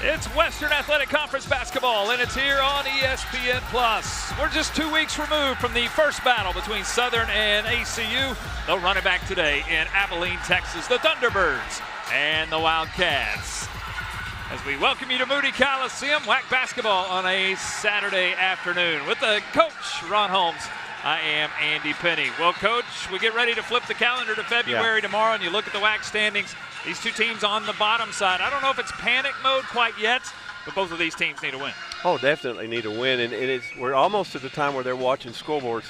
It's Western Athletic Conference basketball, and it's here on ESPN+. We're just 2 weeks removed from the first battle between Southern and ACU. They'll run it back today in Abilene, Texas. The Thunderbirds and the Wildcats. As we welcome you to Moody Coliseum, WAC basketball on a Saturday afternoon. With the coach, Ron Holmes, I am Andy Penny. Well, Coach, we get ready to flip the calendar to February tomorrow, and you look at the WAC standings. These two teams on the bottom side. I don't know if it's panic mode quite yet, but both of these teams need a win. Oh, definitely need a win, and we're almost at the time where they're watching scoreboards.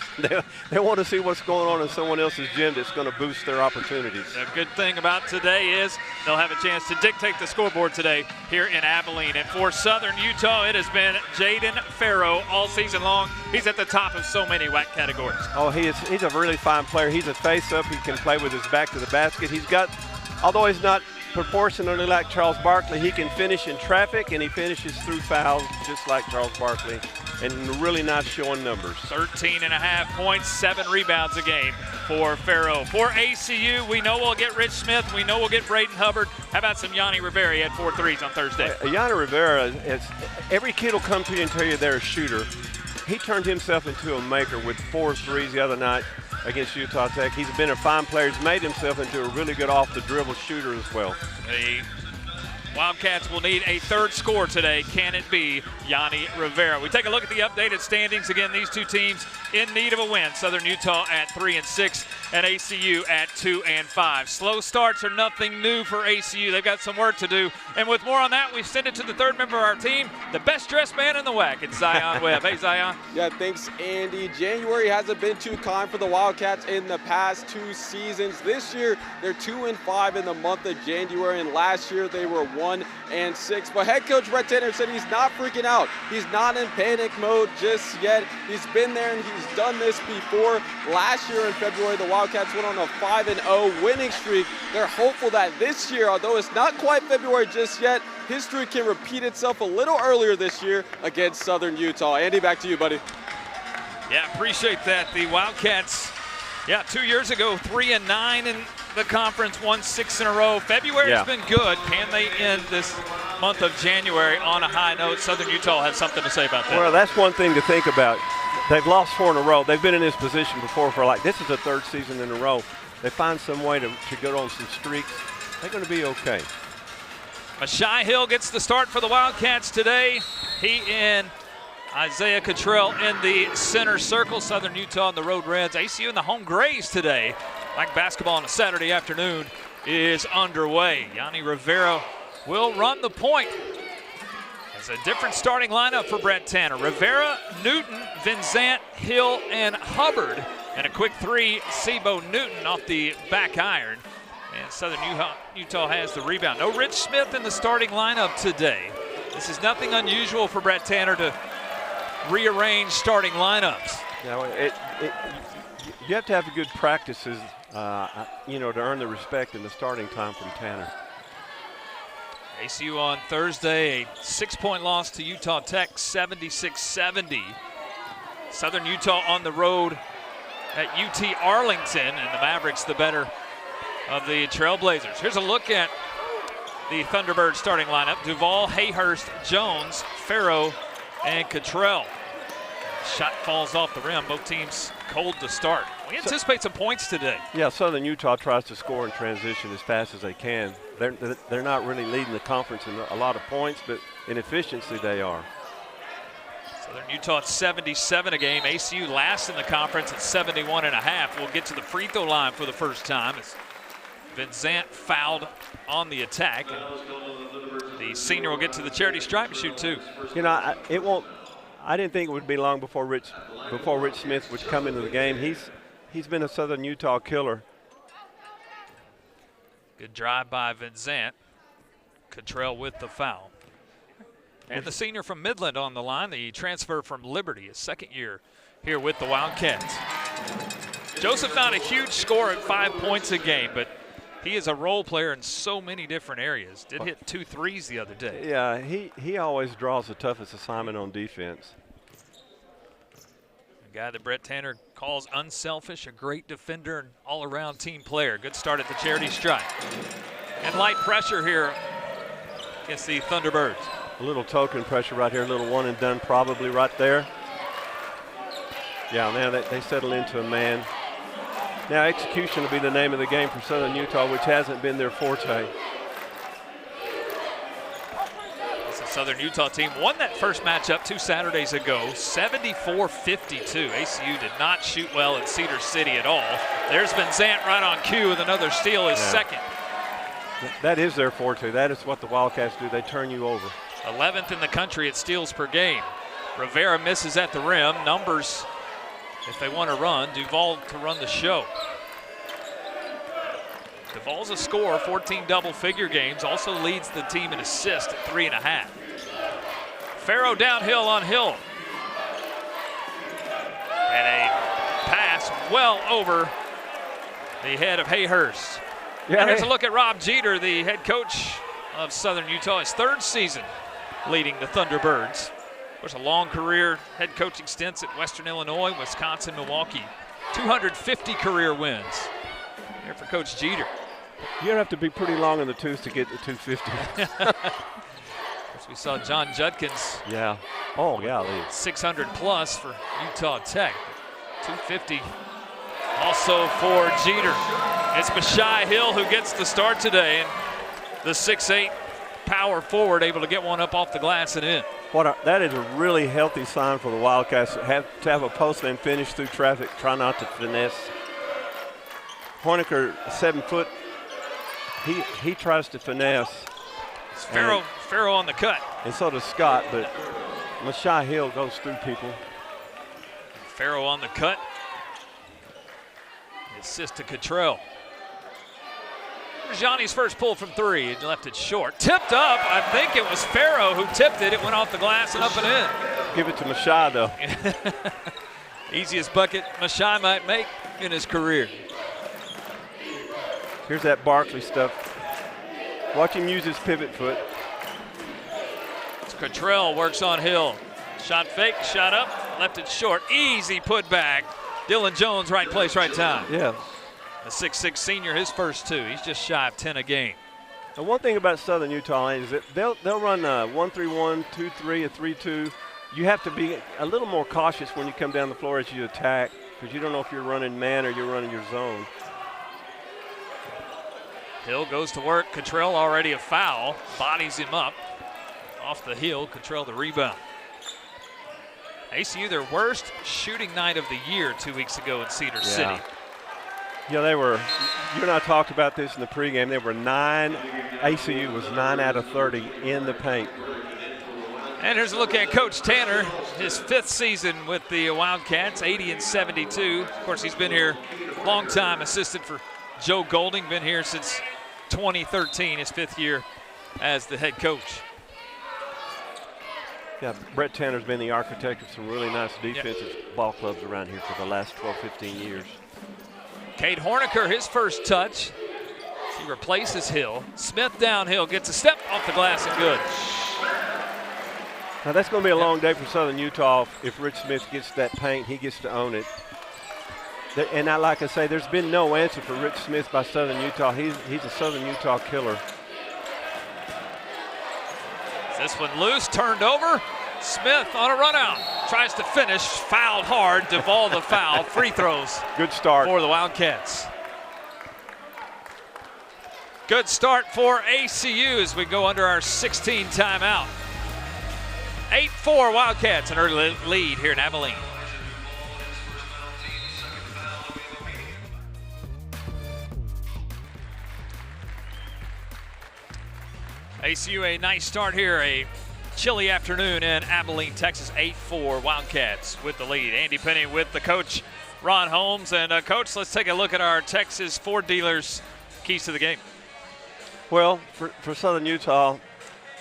They want to see what's going on in someone else's gym that's going to boost their opportunities. The good thing about today is they'll have a chance to dictate the scoreboard today here in Abilene. And for Southern Utah, it has been Jaden Farrow all season long. He's at the top of so many WAC categories. Oh, he's a really fine player. He's a face-up. He can play with his back to the basket. He's got, although he's not proportionally like Charles Barkley, he can finish in traffic, and he finishes through fouls just like Charles Barkley, and really nice showing numbers. 13.5 points, 7 rebounds a game for Farrow. For ACU, we know we'll get Rich Smith. We know we'll get Braden Hubbard. How about some Yanni Rivera? He had 4 threes on Thursday. Yanni Rivera, every kid will come to you and tell you they're a shooter. He turned himself into a maker with 4 threes the other night against Utah Tech. He's been a fine player. He's made himself into a really good off-the-dribble shooter as well. The Wildcats will need a third score today. Can it be Yanni Rivera? We take a look at the updated standings. Again, these two teams in need of a win. Southern Utah at 3-6 and ACU at 2-5. Slow starts are nothing new for ACU. They've got some work to do. And with more on that, we send it to the third member of our team, the best dressed man in the WAC. It's Zion Webb. Hey, Zion. Yeah, thanks, Andy. January hasn't been too kind for the Wildcats in the past 2 seasons. This year, they're 2-5 in the month of January, and last year they were 1-6. But head coach Brett Tanner said he's not freaking out. He's not in panic mode just yet. He's been there and he's done this before. Last year in February, the Wildcats went on a 5-0 winning streak. They're hopeful that this year, although it's not quite February just yet, history can repeat itself a little earlier this year against Southern Utah. Andy, back to you, buddy. Yeah, appreciate that. The Wildcats, 2 years ago, 3-9 in the conference, won 6 in a row. February's been good. Can they end this month of January on a high note? Southern Utah has something to say about that. Well, that's one thing to think about. They've lost 4 in a row. They've been in this position before for this is the 3rd season in a row. They find some way to go on some streaks. They're going to be okay. Mashai Hill gets the start for the Wildcats today. He and Isaiah Cottrell in the center circle. Southern Utah and the Road Reds. ACU in the home Grays today. Like basketball on a Saturday afternoon is underway. Yanni Rivera will run the point. It's a different starting lineup for Brett Tanner. Rivera, Newton, Vincent, Hill, and Hubbard. And a quick 3, Sebo Newton off the back iron. And Southern Utah has the rebound. No Rich Smith in the starting lineup today. This is nothing unusual for Brett Tanner to rearrange starting lineups. Now, you have to have good practices, to earn the respect in the starting time from Tanner. ACU on Thursday, a 6-point loss to Utah Tech, 76-70. Southern Utah on the road at UT Arlington, and the Mavericks the better of the Trailblazers. Here's a look at the Thunderbird starting lineup. Duvall, Hayhurst, Jones, Farrow, and Cottrell. Shot falls off the rim. Both teams cold to start. We anticipate some points today. Yeah, Southern Utah tries to score in transition as fast as they can. They're not really leading the conference in a lot of points, but in efficiency they are. Southern Utah at 77 a game. ACU last in the conference at 71.5. We'll get to the free throw line for the first time as Vincent fouled on the attack. And the senior will get to the charity stripe and shoot 2. I didn't think it would be long before Rich Smith would come into the game. He's been a Southern Utah killer. Good drive by Vincent. Cottrell with the foul. And the senior from Midland on the line, the transfer from Liberty, his 2nd year here with the Wildcats. Joseph not a huge scorer at 5 points a game, but he is a role player in so many different areas. Did hit 2 threes the other day. Yeah, he always draws the toughest assignment on defense. A guy that Brett Tanner calls unselfish, a great defender, and all-around team player. Good start at the charity stripe. And light pressure here against the Thunderbirds. A little token pressure right here, a little one and done probably right there. Yeah, now they settle into a man. Now execution will be the name of the game for Southern Utah, which hasn't been their forte. The Southern Utah team won that first matchup 2 Saturdays ago, 74-52. ACU did not shoot well at Cedar City at all. There's been Zant right on cue with another steal, his second. That is their forte. That is what the Wildcats do. They turn you over. 11th in the country at steals per game. Rivera misses at the rim. Numbers, if they want to run, Duval to run the show. Duval's a scorer, 14 double-figure games, also leads the team in assists at 3.5. Farrow downhill on Hill. And a pass well over the head of Hayhurst. Yeah, and here's a look at Rob Jeter, the head coach of Southern Utah, his 3rd season leading the Thunderbirds. Of course, a long career head coaching stints at Western Illinois, Wisconsin, Milwaukee. 250 career wins. Here for Coach Jeter. You have to be pretty long in the tooth to get to 250. We saw John Judkins. Yeah. Oh, yeah. 600 plus for Utah Tech. 250 also for Jeter. It's Mashai Hill who gets the start today. And the 6'8" power forward able to get one up off the glass and in. That is a really healthy sign for the Wildcats to have a post and finish through traffic. Try not to finesse. Horniker, 7 foot. He tries to finesse. It's Farrow on the cut. And so does Scott, but Mashai Hill goes through people. Farrow on the cut. Assist to Cottrell. Johnny's first pull from 3. He left it short. Tipped up. I think it was Farrow who tipped it. It went off the glass and up and in. Give it to Mashai, though. Easiest bucket Mashai might make in his career. Here's that Barkley stuff. Watch him use his pivot foot. Cottrell works on Hill. Shot fake, shot up, left it short. Easy put back. Dylan Jones, right place, right time. Yeah. The 6'6" senior, his first 2. He's just shy of 10 a game. The one thing about Southern Utah is that they'll run a 1-3-1, 2-3, a 3-2. You have to be a little more cautious when you come down the floor as you attack, because you don't know if you're running man or you're running your zone. Hill goes to work. Cottrell already a foul. Bodies him up. Off the heel, Cottrell the rebound. ACU, their worst shooting night of the year 2 weeks ago in Cedar City. Yeah, they were, you and I talked about this in the pregame. They were ACU was 9 out of 30 in the paint. And here's a look at Coach Tanner, his 5th season with the Wildcats, 80-72. Of course, he's been here a long time, assistant for Joe Golding, been here since 2013, his 5th year as the head coach. Yeah, Brett Tanner's been the architect of some really nice defensive ball clubs around here for the last 12, 15 years. Cade Horniker, his first touch. He replaces Hill. Smith downhill, gets a step off the glass and good. Now that's going to be a long day for Southern Utah. If Rich Smith gets that paint, he gets to own it. And like I say, there's been no answer for Rich Smith by Southern Utah. He's a Southern Utah killer. This one loose, turned over. Smith on a run out. Tries to finish, fouled hard. Duval the foul. Free throws. Good start for the Wildcats. Good start for ACU as we go under our 16 timeout. 8-4 Wildcats, an early lead here in Abilene. ACU, a nice start here, a chilly afternoon in Abilene, Texas. 8-4 Wildcats with the lead. Andy Penny with the coach, Ron Holmes. And Coach, let's take a look at our Texas Ford dealers' keys to the game. Well, for Southern Utah,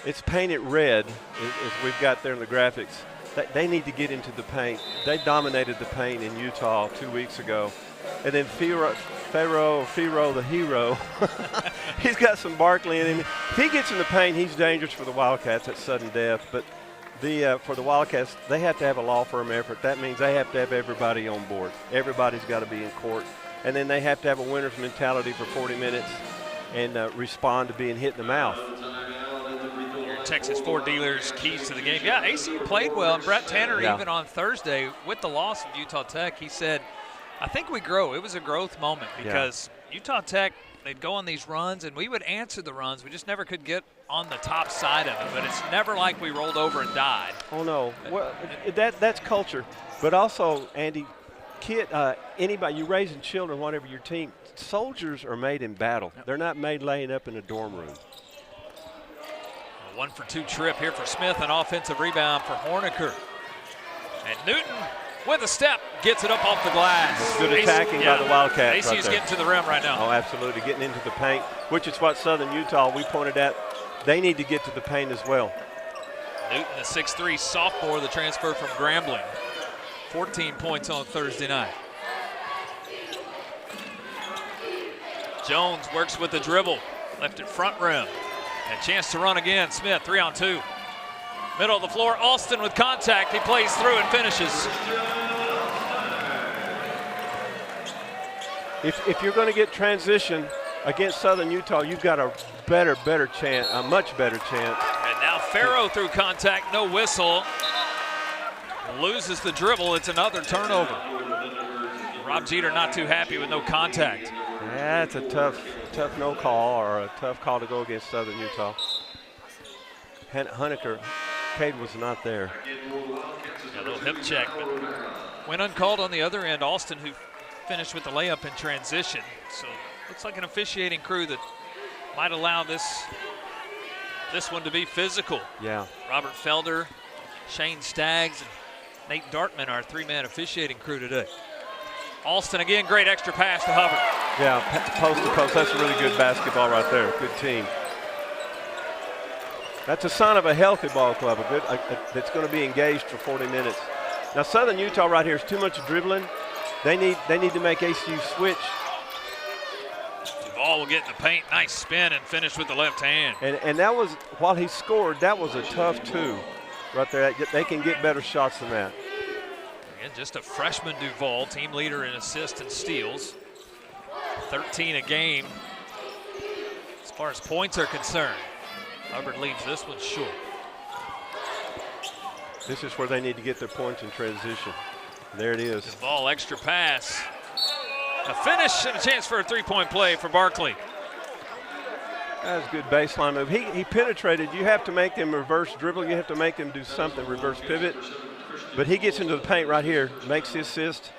it's painted red, as we've got there in the graphics. They need to get into the paint. They dominated the paint in Utah 2 weeks ago. And then Farrow the hero, he's got some Barkley in him. If he gets in the paint, he's dangerous for the Wildcats at sudden death. But for the Wildcats, they have to have a law firm effort. That means they have to have everybody on board. Everybody's got to be in court. And then they have to have a winner's mentality for 40 minutes and respond to being hit in the mouth. Texas Ford dealers, keys to the game. Yeah, ACU played well. And Brett Tanner, even on Thursday with the loss of Utah Tech, he said, I think we grow. It was a growth moment because Utah Tech, they'd go on these runs, and we would answer the runs. We just never could get on the top side of it, but it's never like we rolled over and died. Oh, no. Well, that's culture. But also, Andy, anybody, you raising children, whatever your team, soldiers are made in battle. They're not made laying up in a dorm room. A 1-for-2 trip here for Smith, an offensive rebound for Horniker. And Newton with a step, gets it up off the glass. Good attacking by the Wildcats. ACU's getting to the rim right now. Oh, absolutely, getting into the paint, which is what Southern Utah, we pointed out, they need to get to the paint as well. Newton, the 6'3" sophomore, the transfer from Grambling. 14 points on Thursday night. Jones works with the dribble, left it front rim. And a chance to run again. Smith, 3-on-2. Middle of the floor, Alston with contact. He plays through and finishes. If you're going to get transition against Southern Utah, you've got a better chance, a much better chance. And now Farrow through contact, no whistle. Loses the dribble, it's another turnover. Rob Jeter not too happy with no contact. That's a tough no call, or a tough call to go against Southern Utah. Honecker, Cade was not there. A little hip check, but when uncalled on the other end, Alston, who finished with the layup in transition. So looks like an officiating crew that might allow this one to be physical. Yeah. Robert Felder, Shane Staggs, and Nate Dartman, our three-man officiating crew today. Alston again, great extra pass to Hubbard. Yeah, post to post. That's a really good basketball right there. Good team. That's a sign of a healthy ball club, that's going to be engaged for 40 minutes. Now Southern Utah right here is too much dribbling. They need to make ACU switch. Duvall will get in the paint, nice spin, and finish with the left hand. And that was, while he scored, that was a tough two right there. They can get better shots than that. Again, just a freshman Duvall, team leader in assists and steals. 13 a game as far as points are concerned. Hubbard leaves this one short. This is where they need to get their points in transition. There it is. Duvall, extra pass. A finish and a chance for a three-point play for Barkley. That was a good baseline move. He penetrated. You have to make them reverse dribble. You have to make them do something, reverse pivot. But he gets into the paint right here, makes the assist.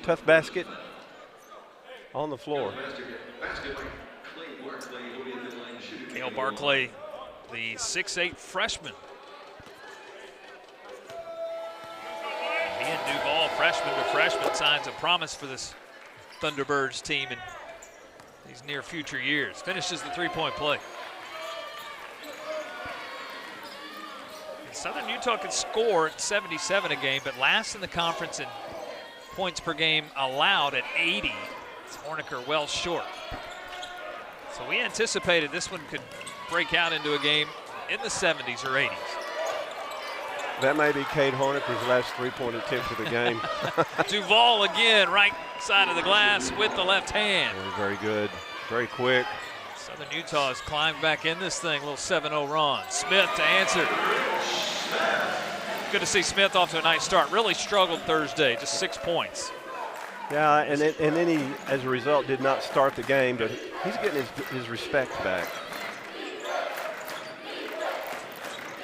Tough basket on the floor. Cale Barkley, the 6'8" freshman. He and Duvall, freshman to freshman, signs a promise for this Thunderbirds team in these near future years. Finishes the three-point play. And Southern Utah could score at 77 a game, but last in the conference in points per game allowed at 80. It's Horniker well short. So we anticipated this one could break out into a game in the 70s or 80s. That may be Cade Horniker's last three-point attempt of the game. Duvall again, right side of the glass with the left hand. Very good, very quick. Southern Utah has climbed back in this thing, a little 7-0 run. Smith to answer. Good to see Smith off to a nice start. Really struggled Thursday, just 6 points. Yeah, and then he, as a result, did not start the game, but he's getting his respect back.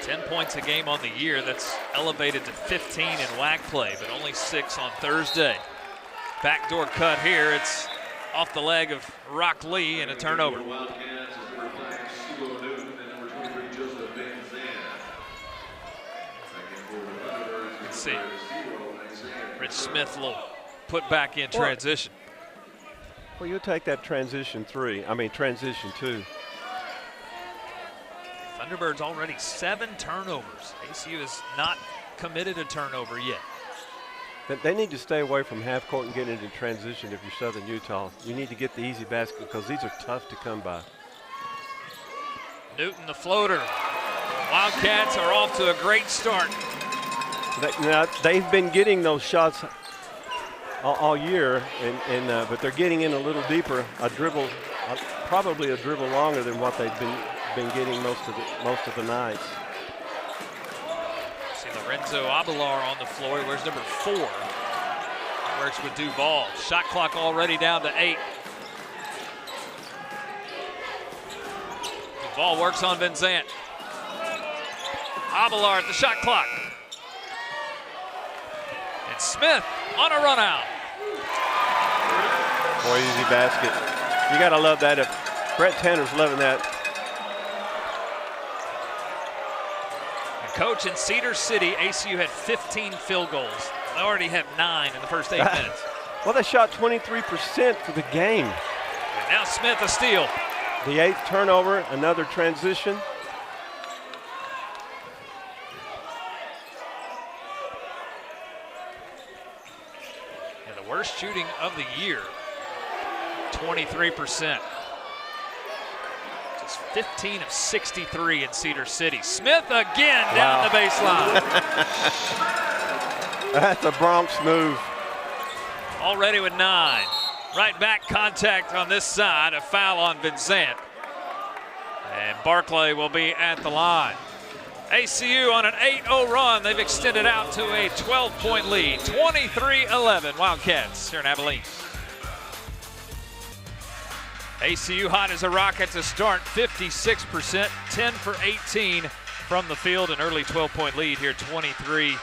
10 points a game on the year. That's elevated to 15 in WAC play, but only 6 on Thursday. Backdoor cut here. It's off the leg of Rock Lee and a turnover. Let's see. Rich Smith will put back in transition. Well, you'll take that transition two. Thunderbirds already 7 turnovers. ACU has not committed a turnover yet. They need to stay away from half court and get into transition if you're Southern Utah. You need to get the easy basket because these are tough to come by. Newton the floater. Wildcats are off to a great start. Now, they've been getting those shots all year, but they're getting in a little deeper. Probably a dribble longer than what they've been getting most of the nights. Renzo Abelar on the floor. He wears number 4. Works with Duval. Shot clock already down to 8. Duval works on Vincent. Abelar at the shot clock. And Smith on a run out. Boy, easy basket. You got to love that. If Brett Tanner's loving that. And coach, in Cedar City, ACU had 15 field goals. They already have 9 in the first 8 minutes. Well, they shot 23% for the game. And now Smith a steal. The 8th turnover, another transition. And the worst shooting of the year, 23%. Just 15 of 63 in Cedar City. Smith again down the baseline. That's a Bronx move. Already with 9. Right back contact on this side, a foul on Vincent. And Barclay will be at the line. ACU on an 8-0 run. They've extended out to a 12-point lead. 23-11 Wildcats here in Abilene. ACU hot as a rocket to start, 56%, 10 for 18 from the field, an early 12-point lead here, 23-11.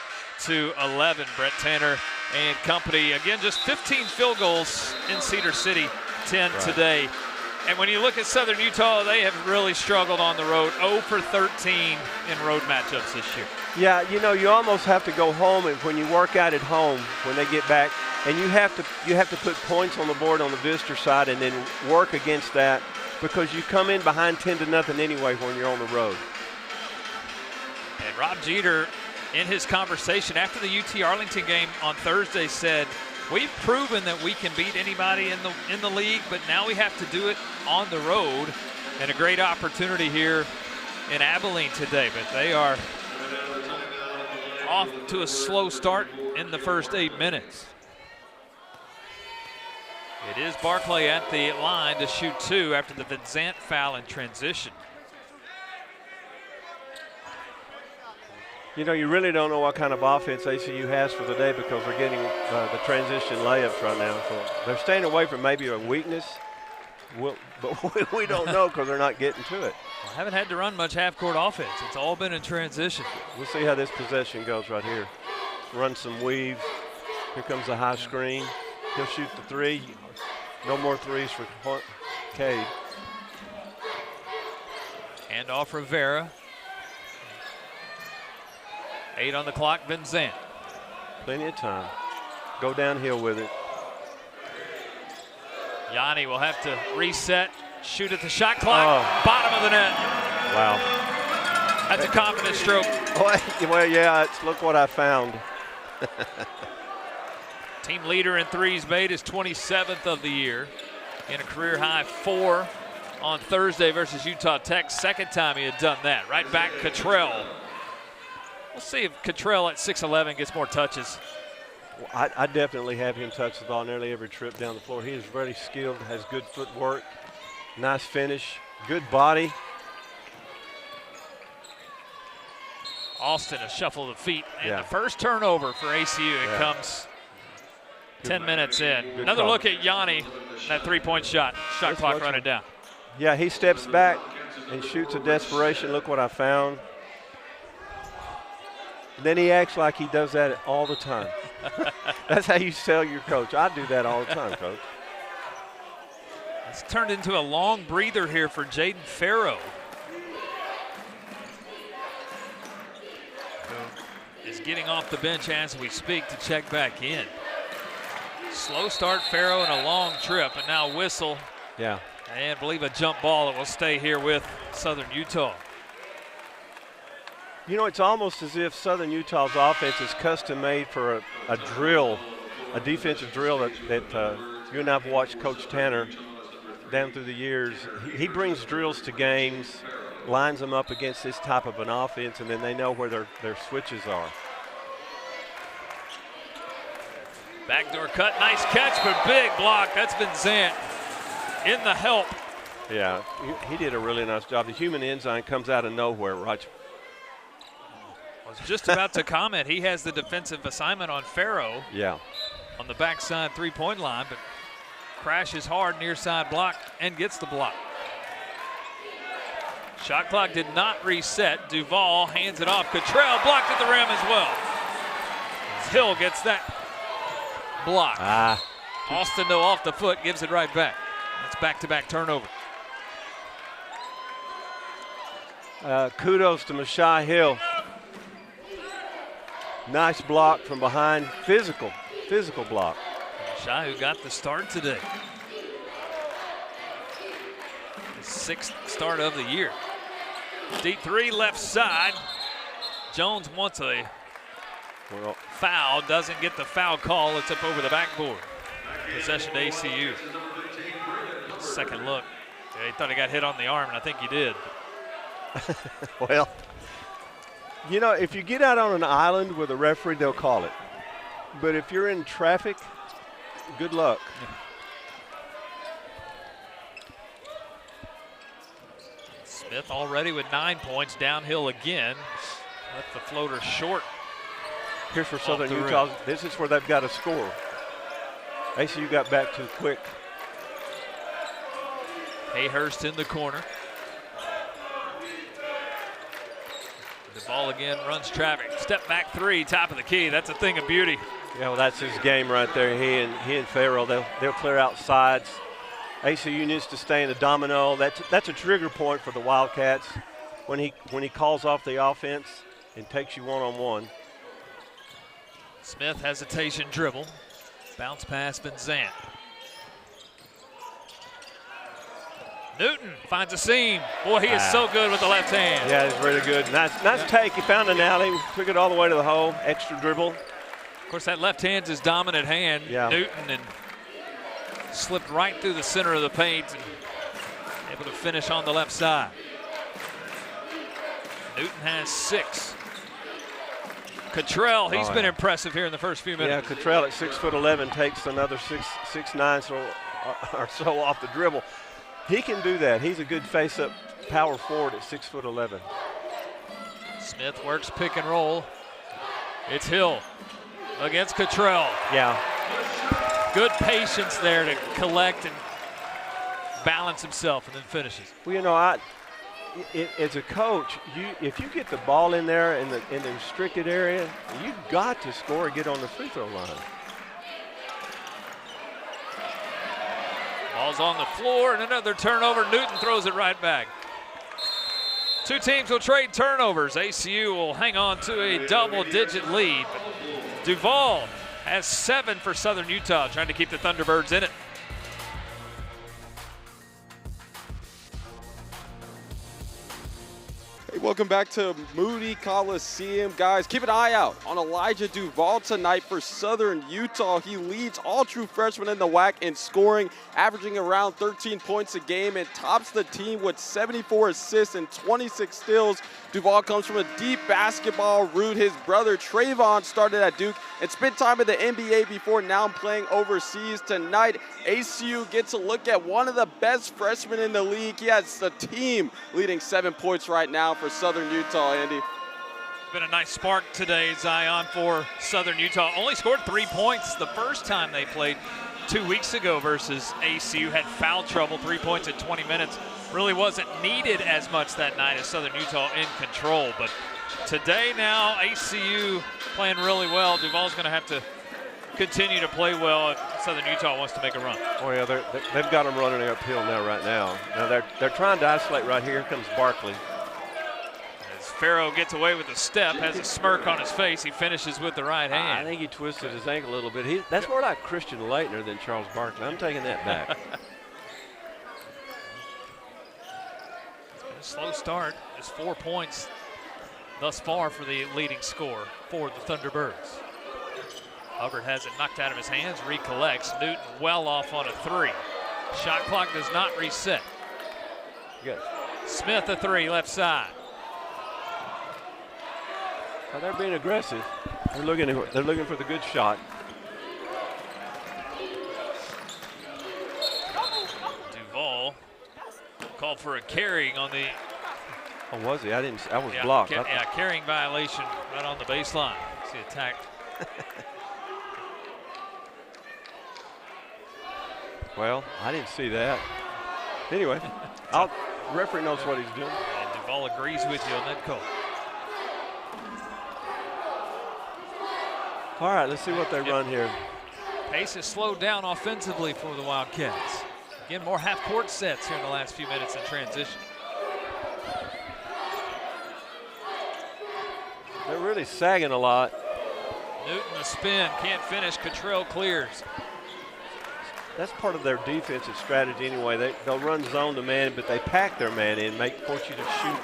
Brett Tanner and company, again, just 15 field goals in Cedar City, 10 today. And when you look at Southern Utah, they have really struggled on the road, 0 for 13 in road matchups this year. Yeah, you know, you almost have to go home, and when you work out at home, when they get back, and you have to put points on the board on the visitor side and then work against that, because you come in behind 10-0 anyway when you're on the road. And Rob Jeter, in his conversation after the UT Arlington game on Thursday, said, we've proven that we can beat anybody in the league, but now we have to do it on the road. And a great opportunity here in Abilene today, but they are off to a slow start in the first 8 minutes. It is Barclay at the line to shoot 2 after the Vincent foul in transition. You know, you really don't know what kind of offense ACU has for the day because they're getting the transition layups right now. So they're staying away from maybe a weakness, but we don't know because they're not getting to it. Well, haven't had to run much half-court offense. It's all been in transition. We'll see how this possession goes right here. Run some weaves. Here comes the high screen. He'll shoot the 3. No more 3s for Cade. Hand off Rivera. 8 on the clock, Vincent. Plenty of time. Go downhill with it. Yanni will have to reset, shoot at the shot clock, bottom of the net. Wow. That's a confident stroke. Well, yeah, look what I found. Team leader in threes made is 27th of the year. In a career high 4 on Thursday versus Utah Tech. Second time he had done that. Right back, Cottrell. We'll see if Cottrell at 6'11" gets more touches. Well, I definitely have him touch the ball nearly every trip down the floor. He is very skilled, has good footwork, nice finish, good body. Austin, a shuffle of the feet. And the first turnover for ACU. It comes 10 minutes in. Another call. Look at Yanni, that three-point shot. Shot clock running down. Yeah, he steps back and shoots a desperation. Look what I found. Then he acts like he does that all the time. That's how you sell your coach. I do that all the time, Coach. It's turned into a long breather here for Jaden Farrow. Who is getting off the bench as we speak to check back in. Slow start, Farrow, and a long trip, and now whistle. Yeah. And I believe a jump ball that will stay here with Southern Utah. You know, it's almost as if Southern Utah's offense is custom-made for a drill, a defensive drill that you and I have watched Coach Tanner down through the years. He brings drills to games, lines them up against this type of an offense, and then they know where their switches are. Backdoor cut, nice catch, but big block. That's Vincent in the help. Yeah, he did a really nice job. The human enzyme comes out of nowhere, right? Well, was just about to comment. He has the defensive assignment on Farrow. Yeah. On the backside three-point line, but crashes hard near side block and gets the block. Shot clock did not reset. Duval hands it off. Cottrell blocked at the rim as well. Hill gets that block. Austin, though, off the foot, gives it right back. It's back-to-back turnover. Kudos to Mashai Hill. Nice block from behind. Physical block. Mashai, who got the start today. His 6th start of the year. Deep three, left side. Jones wants a foul, doesn't get the foul call. It's up over the backboard. Possession to ACU. Second look. Yeah, he thought he got hit on the arm, and I think he did. Well, you know, if you get out on an island with a referee, they'll call it. But if you're in traffic, good luck. Smith already with 9 points, downhill again. Left the floater short. Here's for Southern Utah. This is where they've got to score. ACU got back too quick. Hayhurst in the corner. The ball again runs traffic. Step back three, top of the key. That's a thing of beauty. Yeah, well, that's his game right there. He and Farrell, they'll clear out sides. ACU needs to stay in the domino. That's a trigger point for the Wildcats when he calls off the offense and takes you one-on-one. Smith, hesitation dribble. Bounce pass, Van Zandt. Newton finds a seam. Boy, he is so good with the left hand. Yeah, he's really good. Nice take. He found an alley, took it all the way to the hole. Extra dribble. Of course, that left hand's his dominant hand. Yeah. Newton, and slipped right through the center of the paint and able to finish on the left side. Newton has 6. Cottrell, he's been impressive here in the first few minutes. Yeah, Cottrell at 6'11" takes another 6'9" or so off the dribble. He can do that. He's a good face-up power forward at 6'11". Smith works pick and roll. It's Hill against Cottrell. Yeah. Good patience there to collect and balance himself and then finishes. Well, you know, as a coach, if you get the ball in there in the restricted area, you've got to score and get on the free throw line. Ball's on the floor and another turnover. Newton throws it right back. Two teams will trade turnovers. ACU will hang on to a double-digit lead. Duval has 7 for Southern Utah, trying to keep the Thunderbirds in it. Hey, welcome back to Moody Coliseum. Guys, keep an eye out on Elijah Duval tonight for Southern Utah. He leads all true freshmen in the WAC in scoring, averaging around 13 points a game, and tops the team with 74 assists and 26 steals. Duval comes from a deep basketball root. His brother Trayvon started at Duke and spent time in the NBA before now playing overseas. Tonight, ACU gets a look at one of the best freshmen in the league. He has the team leading 7 points right now for Southern Utah, Andy. Been a nice spark today, Zion, for Southern Utah. Only scored 3 points the first time they played 2 weeks ago versus ACU. Had foul trouble, 3 points in 20 minutes. Really wasn't needed as much that night as Southern Utah in control. But today now, ACU playing really well. Duval's going to have to continue to play well if Southern Utah wants to make a run. Oh yeah, they've got them running uphill now. Now they're trying to isolate right here. Here comes Barkley. As Farrow gets away with a step, has a smirk on his face. He finishes with the right hand. I think he twisted his ankle a little bit. That's more like Christian Leitner than Charles Barkley. I'm taking that back. Slow start. Just 4 points thus far for the leading scorer for the Thunderbirds. Hubbard has it knocked out of his hands, recollects. Newton well off on a 3. Shot clock does not reset. Good. Smith a 3, left side. Well, they're being aggressive. They're looking for the good shot. Duval called for a carrying on the Oh, was he? I didn't. I was blocked. Yeah, carrying violation right on the baseline. See attacked. Well, I didn't see that. Anyway, referee knows what he's doing. And Duvall agrees with you on that call. All right, let's see what they run here. Pace has slowed down offensively for the Wildcats. Again, more half-court sets here in the last few minutes in transition. They're really sagging a lot. Newton the spin, can't finish. Cottrell clears. That's part of their defensive strategy anyway. They'll run zone to man, but they pack their man in, force you to shoot.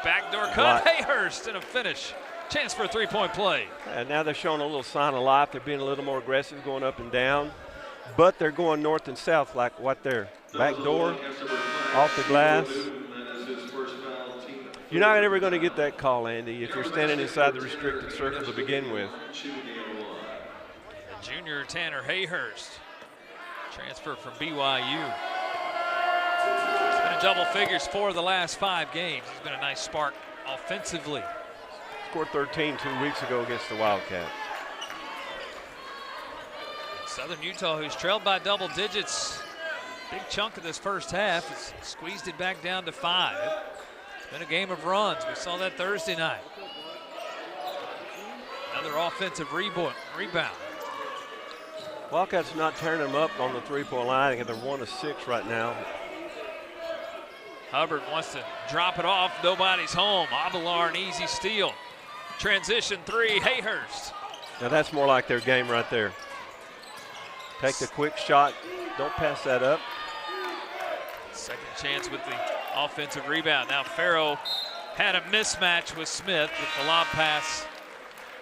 Backdoor cut, Hayhurst, and a finish. Chance for a three-point play. And now they're showing a little sign of life. They're being a little more aggressive, going up and down. But they're going north and south like what they're. Backdoor, off the glass. You're not ever going to get that call, Andy, if you're standing inside the restricted circle to begin with. The junior Tanner Hayhurst, transfer from BYU. He's been in double figures for the last 5 games. He's been a nice spark offensively. Scored 13 2 weeks ago against the Wildcats. Southern Utah, who's trailed by double digits, big chunk of this first half, has squeezed it back down to 5. It's been a game of runs. We saw that Thursday night. Another offensive rebound. Wildcats not tearing them up on the three-point line. I think they're 1 of 6 right now. Hubbard wants to drop it off. Nobody's home. Abelar, an easy steal. Transition 3, Hayhurst. Now that's more like their game right there. Take the quick shot. Don't pass that up. Second chance with the offensive rebound. Now Farrow had a mismatch with Smith, but the lob pass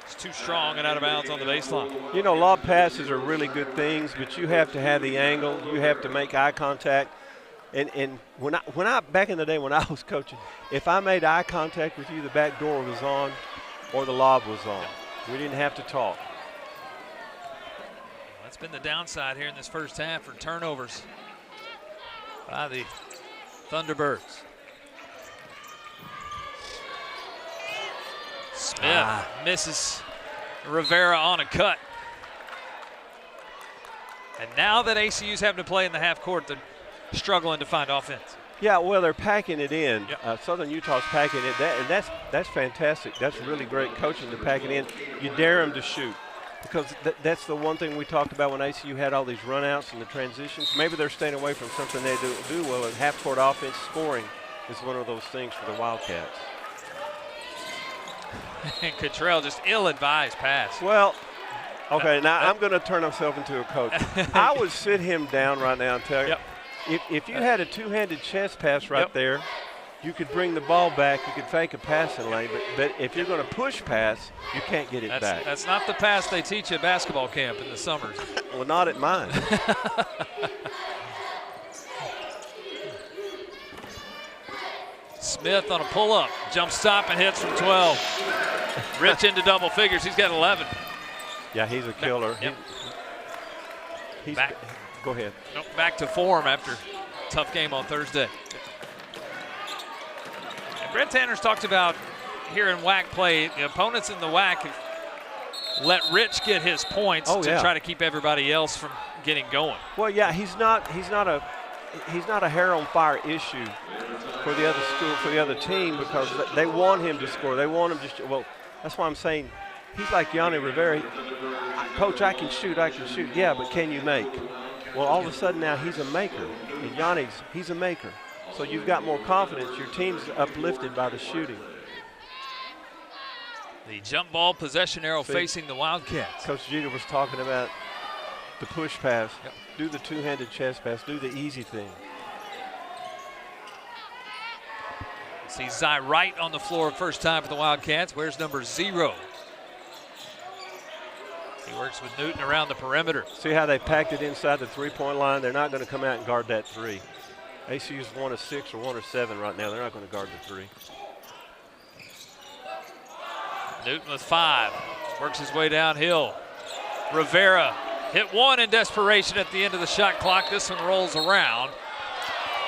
is too strong and out of bounds on the baseline. You know, lob passes are really good things, but you have to have the angle. You have to make eye contact. And when I back in the day when I was coaching, if I made eye contact with you, the back door was on or the lob was on. We didn't have to talk. That's been the downside here in this first half for turnovers by the Thunderbirds. Smith misses Rivera on a cut. And now that ACU's having to play in the half court, they're struggling to find offense. Yeah, well, they're packing it in. Yep. Southern Utah's packing it, and that's fantastic. That's really great coaching to pack it in. You dare them to shoot, because that's the one thing we talked about when ACU had all these runouts and the transitions. Maybe they're staying away from something they do well, and half-court offense scoring is one of those things for the Wildcats. And Cottrell just ill-advised pass. Well, okay, now I'm going to turn myself into a coach. I would sit him down right now and tell you. Yep. If you had a two-handed chest pass right there, you could bring the ball back. You could fake a passing lane. But if you're going to push pass, you can't get it back. That's not the pass they teach at basketball camp in the summers. Well, not at mine. Smith on a pull-up. Jump stop and hits from 12. Rich into double figures. He's got 11. Yeah, he's a killer. Yep. He's back. Go ahead. Nope, back to form after a tough game on Thursday. And Brent Tanner's talked about here in WAC play, the opponents in the WAC have let Rich get his points to try to keep everybody else from getting going. Well, yeah, he's not a hair on fire issue for the other school, for the other team, because they want him to score. They want him to. Well, that's why I'm saying he's like Yanni Rivera. Coach, I can shoot. Yeah, but can you make? Well, all of a sudden now he's a maker, and he's a maker. So you've got more confidence. Your team's uplifted by the shooting. The jump ball possession arrow facing the Wildcats. Coach Jeter was talking about the push pass. Yep. Do the two-handed chest pass. Do the easy thing. See Zy Wright on the floor first time for the Wildcats. Where's number 0? He works with Newton around the perimeter. See how they packed it inside the three-point line? They're not going to come out and guard that 3. ACU's 1 of 6 or 1 of 7 right now. They're not going to guard the 3. Newton with 5. Works his way downhill. Rivera hit 1 in desperation at the end of the shot clock. This one rolls around.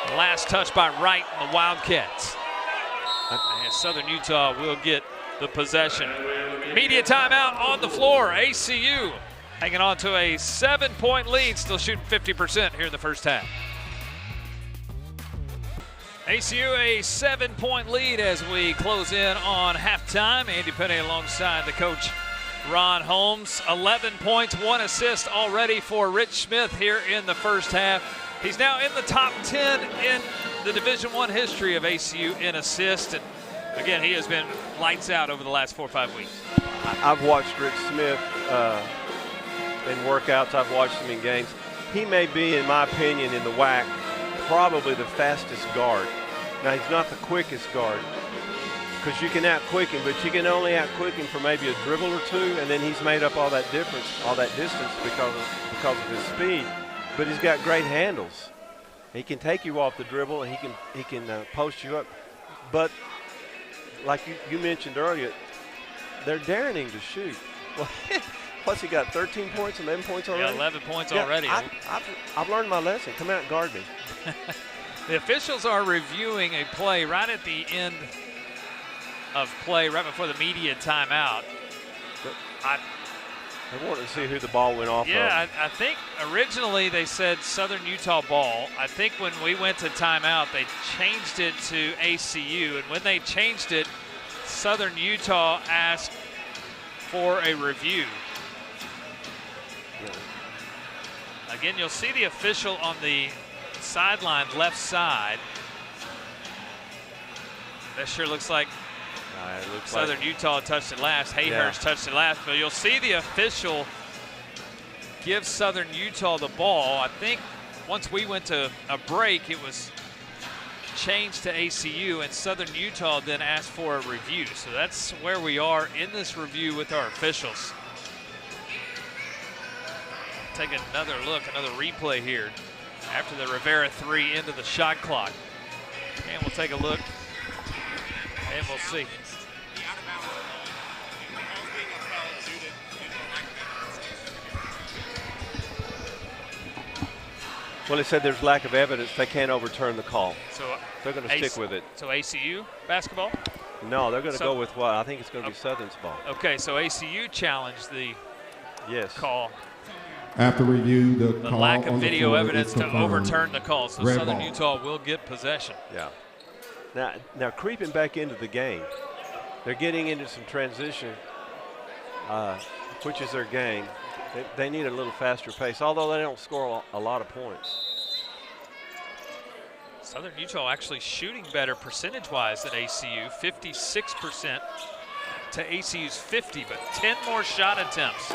Last touch by Wright and the Wildcats. And Southern Utah will get the possession. Media timeout on the floor. ACU hanging on to a 7-point lead, still shooting 50% here in the first half. ACU a 7-point lead as we close in on halftime. Andy Penny alongside the coach Ron Holmes. 11 points, 1 assist already for Rich Smith here in the first half. He's now in the top 10 in the Division I history of ACU in assists. And again, he has been lights out over the last 4 or 5 weeks. I've watched Rich Smith in workouts. I've watched him in games. He may be, in my opinion, in the WAC, probably the fastest guard. Now, he's not the quickest guard because you can out-quick him, but you can only out-quick him for maybe a dribble or two, and then he's made up all that difference, all that distance because of his speed. But he's got great handles. He can take you off the dribble, and he can post you up. But like you mentioned earlier, they're daring him to shoot. Well, plus he got 13 points, 11 points already. Yeah, 11 points already. I've learned my lesson. Come out and guard me. The officials are reviewing a play right at the end of play, right before the media timeout. I wanted to see who the ball went off of. Yeah, I think originally they said Southern Utah ball. I think when we went to timeout, they changed it to ACU. And when they changed it, Southern Utah asked for a review. Yeah. Again, you'll see the official on the sideline left side. That sure looks like Southern Utah touched it last. Hayhurst touched it last, but you'll see the official give Southern Utah the ball. I think once we went to a break, it was changed to ACU, and Southern Utah then asked for a review. So that's where we are in this review with our officials. Take another look, another replay here after the Rivera 3 into the shot clock. And we'll take a look, and we'll see. Well, they said there's lack of evidence. They can't overturn the call. So they're going to stick with it. So ACU basketball? No, they're going to go with what? I think it's going to be Southern's ball. Okay, so ACU challenged the call. After review, the call lack of on video the floor evidence to overturn the call. So Red Southern ball. Utah will get possession. Yeah. Now creeping back into the game, they're getting into some transition, which is their game. They need a little faster pace, although they don't score a lot of points. Southern Utah actually shooting better percentage-wise than ACU, 56% to ACU's 50, but 10 more shot attempts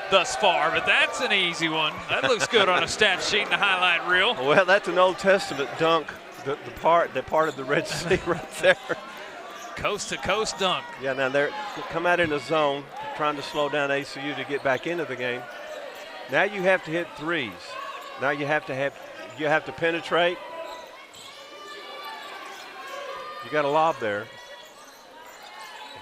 thus far, but that's an easy one. That looks good on a stat sheet and a highlight reel. Well, that's an Old Testament dunk, the part of the Red Sea right there. Coast-to-coast dunk. Yeah, now they come out in the zone, trying to slow down ACU to get back into the game. Now you have to hit threes. Now you have to penetrate. You got a lob there.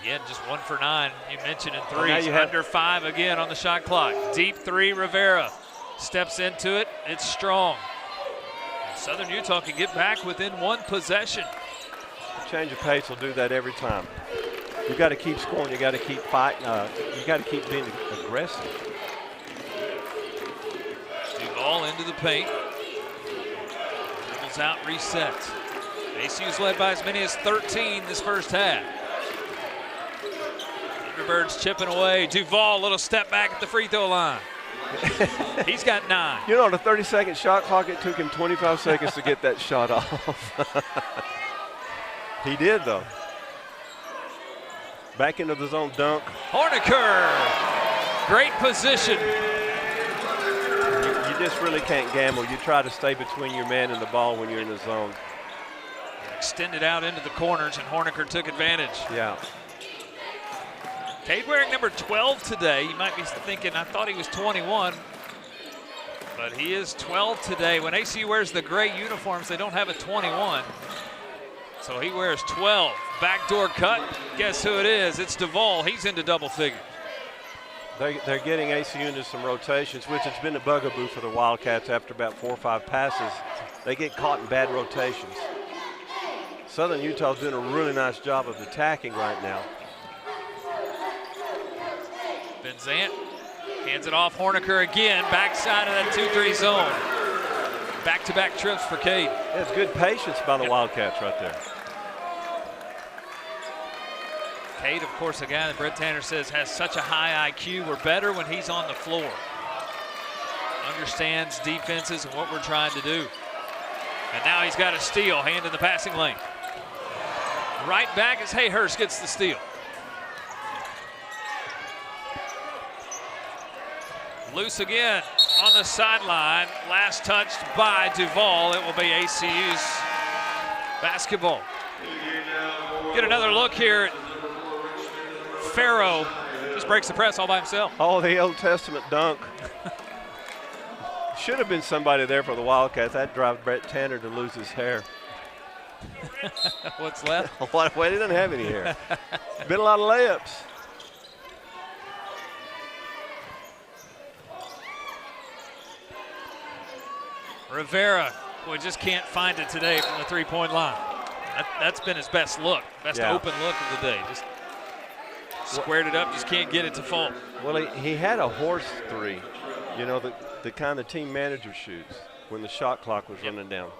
Again, just 1 for 9. You mentioned in threes. Under 5 again on the shot clock. Deep 3, Rivera steps into it. It's strong. And Southern Utah can get back within 1 possession. A change of pace will do that every time. You got to keep scoring. You got to keep fighting. You got to keep being aggressive. Duval into the paint. Dribbles out, resets. ACU's led by as many as 13 this first half. Thunderbirds chipping away. Duval, little step back at the free throw line. He's got 9. You know, on a 30-second shot clock, it took him 25 seconds to get that shot off. He did, though. Back into the zone dunk. Horniker, great position. You just really can't gamble. You try to stay between your man and the ball when you're in the zone. Extended out into the corners, and Horniker took advantage. Yeah. Cade wearing number 12 today. You might be thinking, I thought he was 21. But he is 12 today. When ACU wears the gray uniforms, they don't have a 21. So he wears 12. Backdoor cut. Guess who it is? It's Duval. He's into double figures. They're getting ACU into some rotations, which has been a bugaboo for the Wildcats after about 4 or 5 passes. They get caught in bad rotations. Southern Utah's doing a really nice job of attacking right now. Van Zant hands it off. Horniker again, backside of that 2-3 zone. Back-to-back trips for Cade. Yeah, it's good patience by the Wildcats right there. Cade, of course, a guy that Brett Tanner says has such a high IQ. We're better when he's on the floor. Understands defenses and what we're trying to do. And now he's got a steal, hand in the passing lane. Right back as Hayhurst gets the steal. Loose again on the sideline. Last touched by Duval. It will be ACU's basketball. Get another look here. Farrow just breaks the press all by himself. Oh, the Old Testament dunk. Should have been somebody there for the Wildcats. That drives Brett Tanner to lose his hair. What's left? Well, he doesn't have any hair. Been a lot of layups. Rivera, boy, just can't find it today from the three-point line. That's been his best look, best open look of the day. Just squared it up, just can't get it to fall. Well, he had a horse three, you know, the kind the team manager shoots when the shot clock was running down.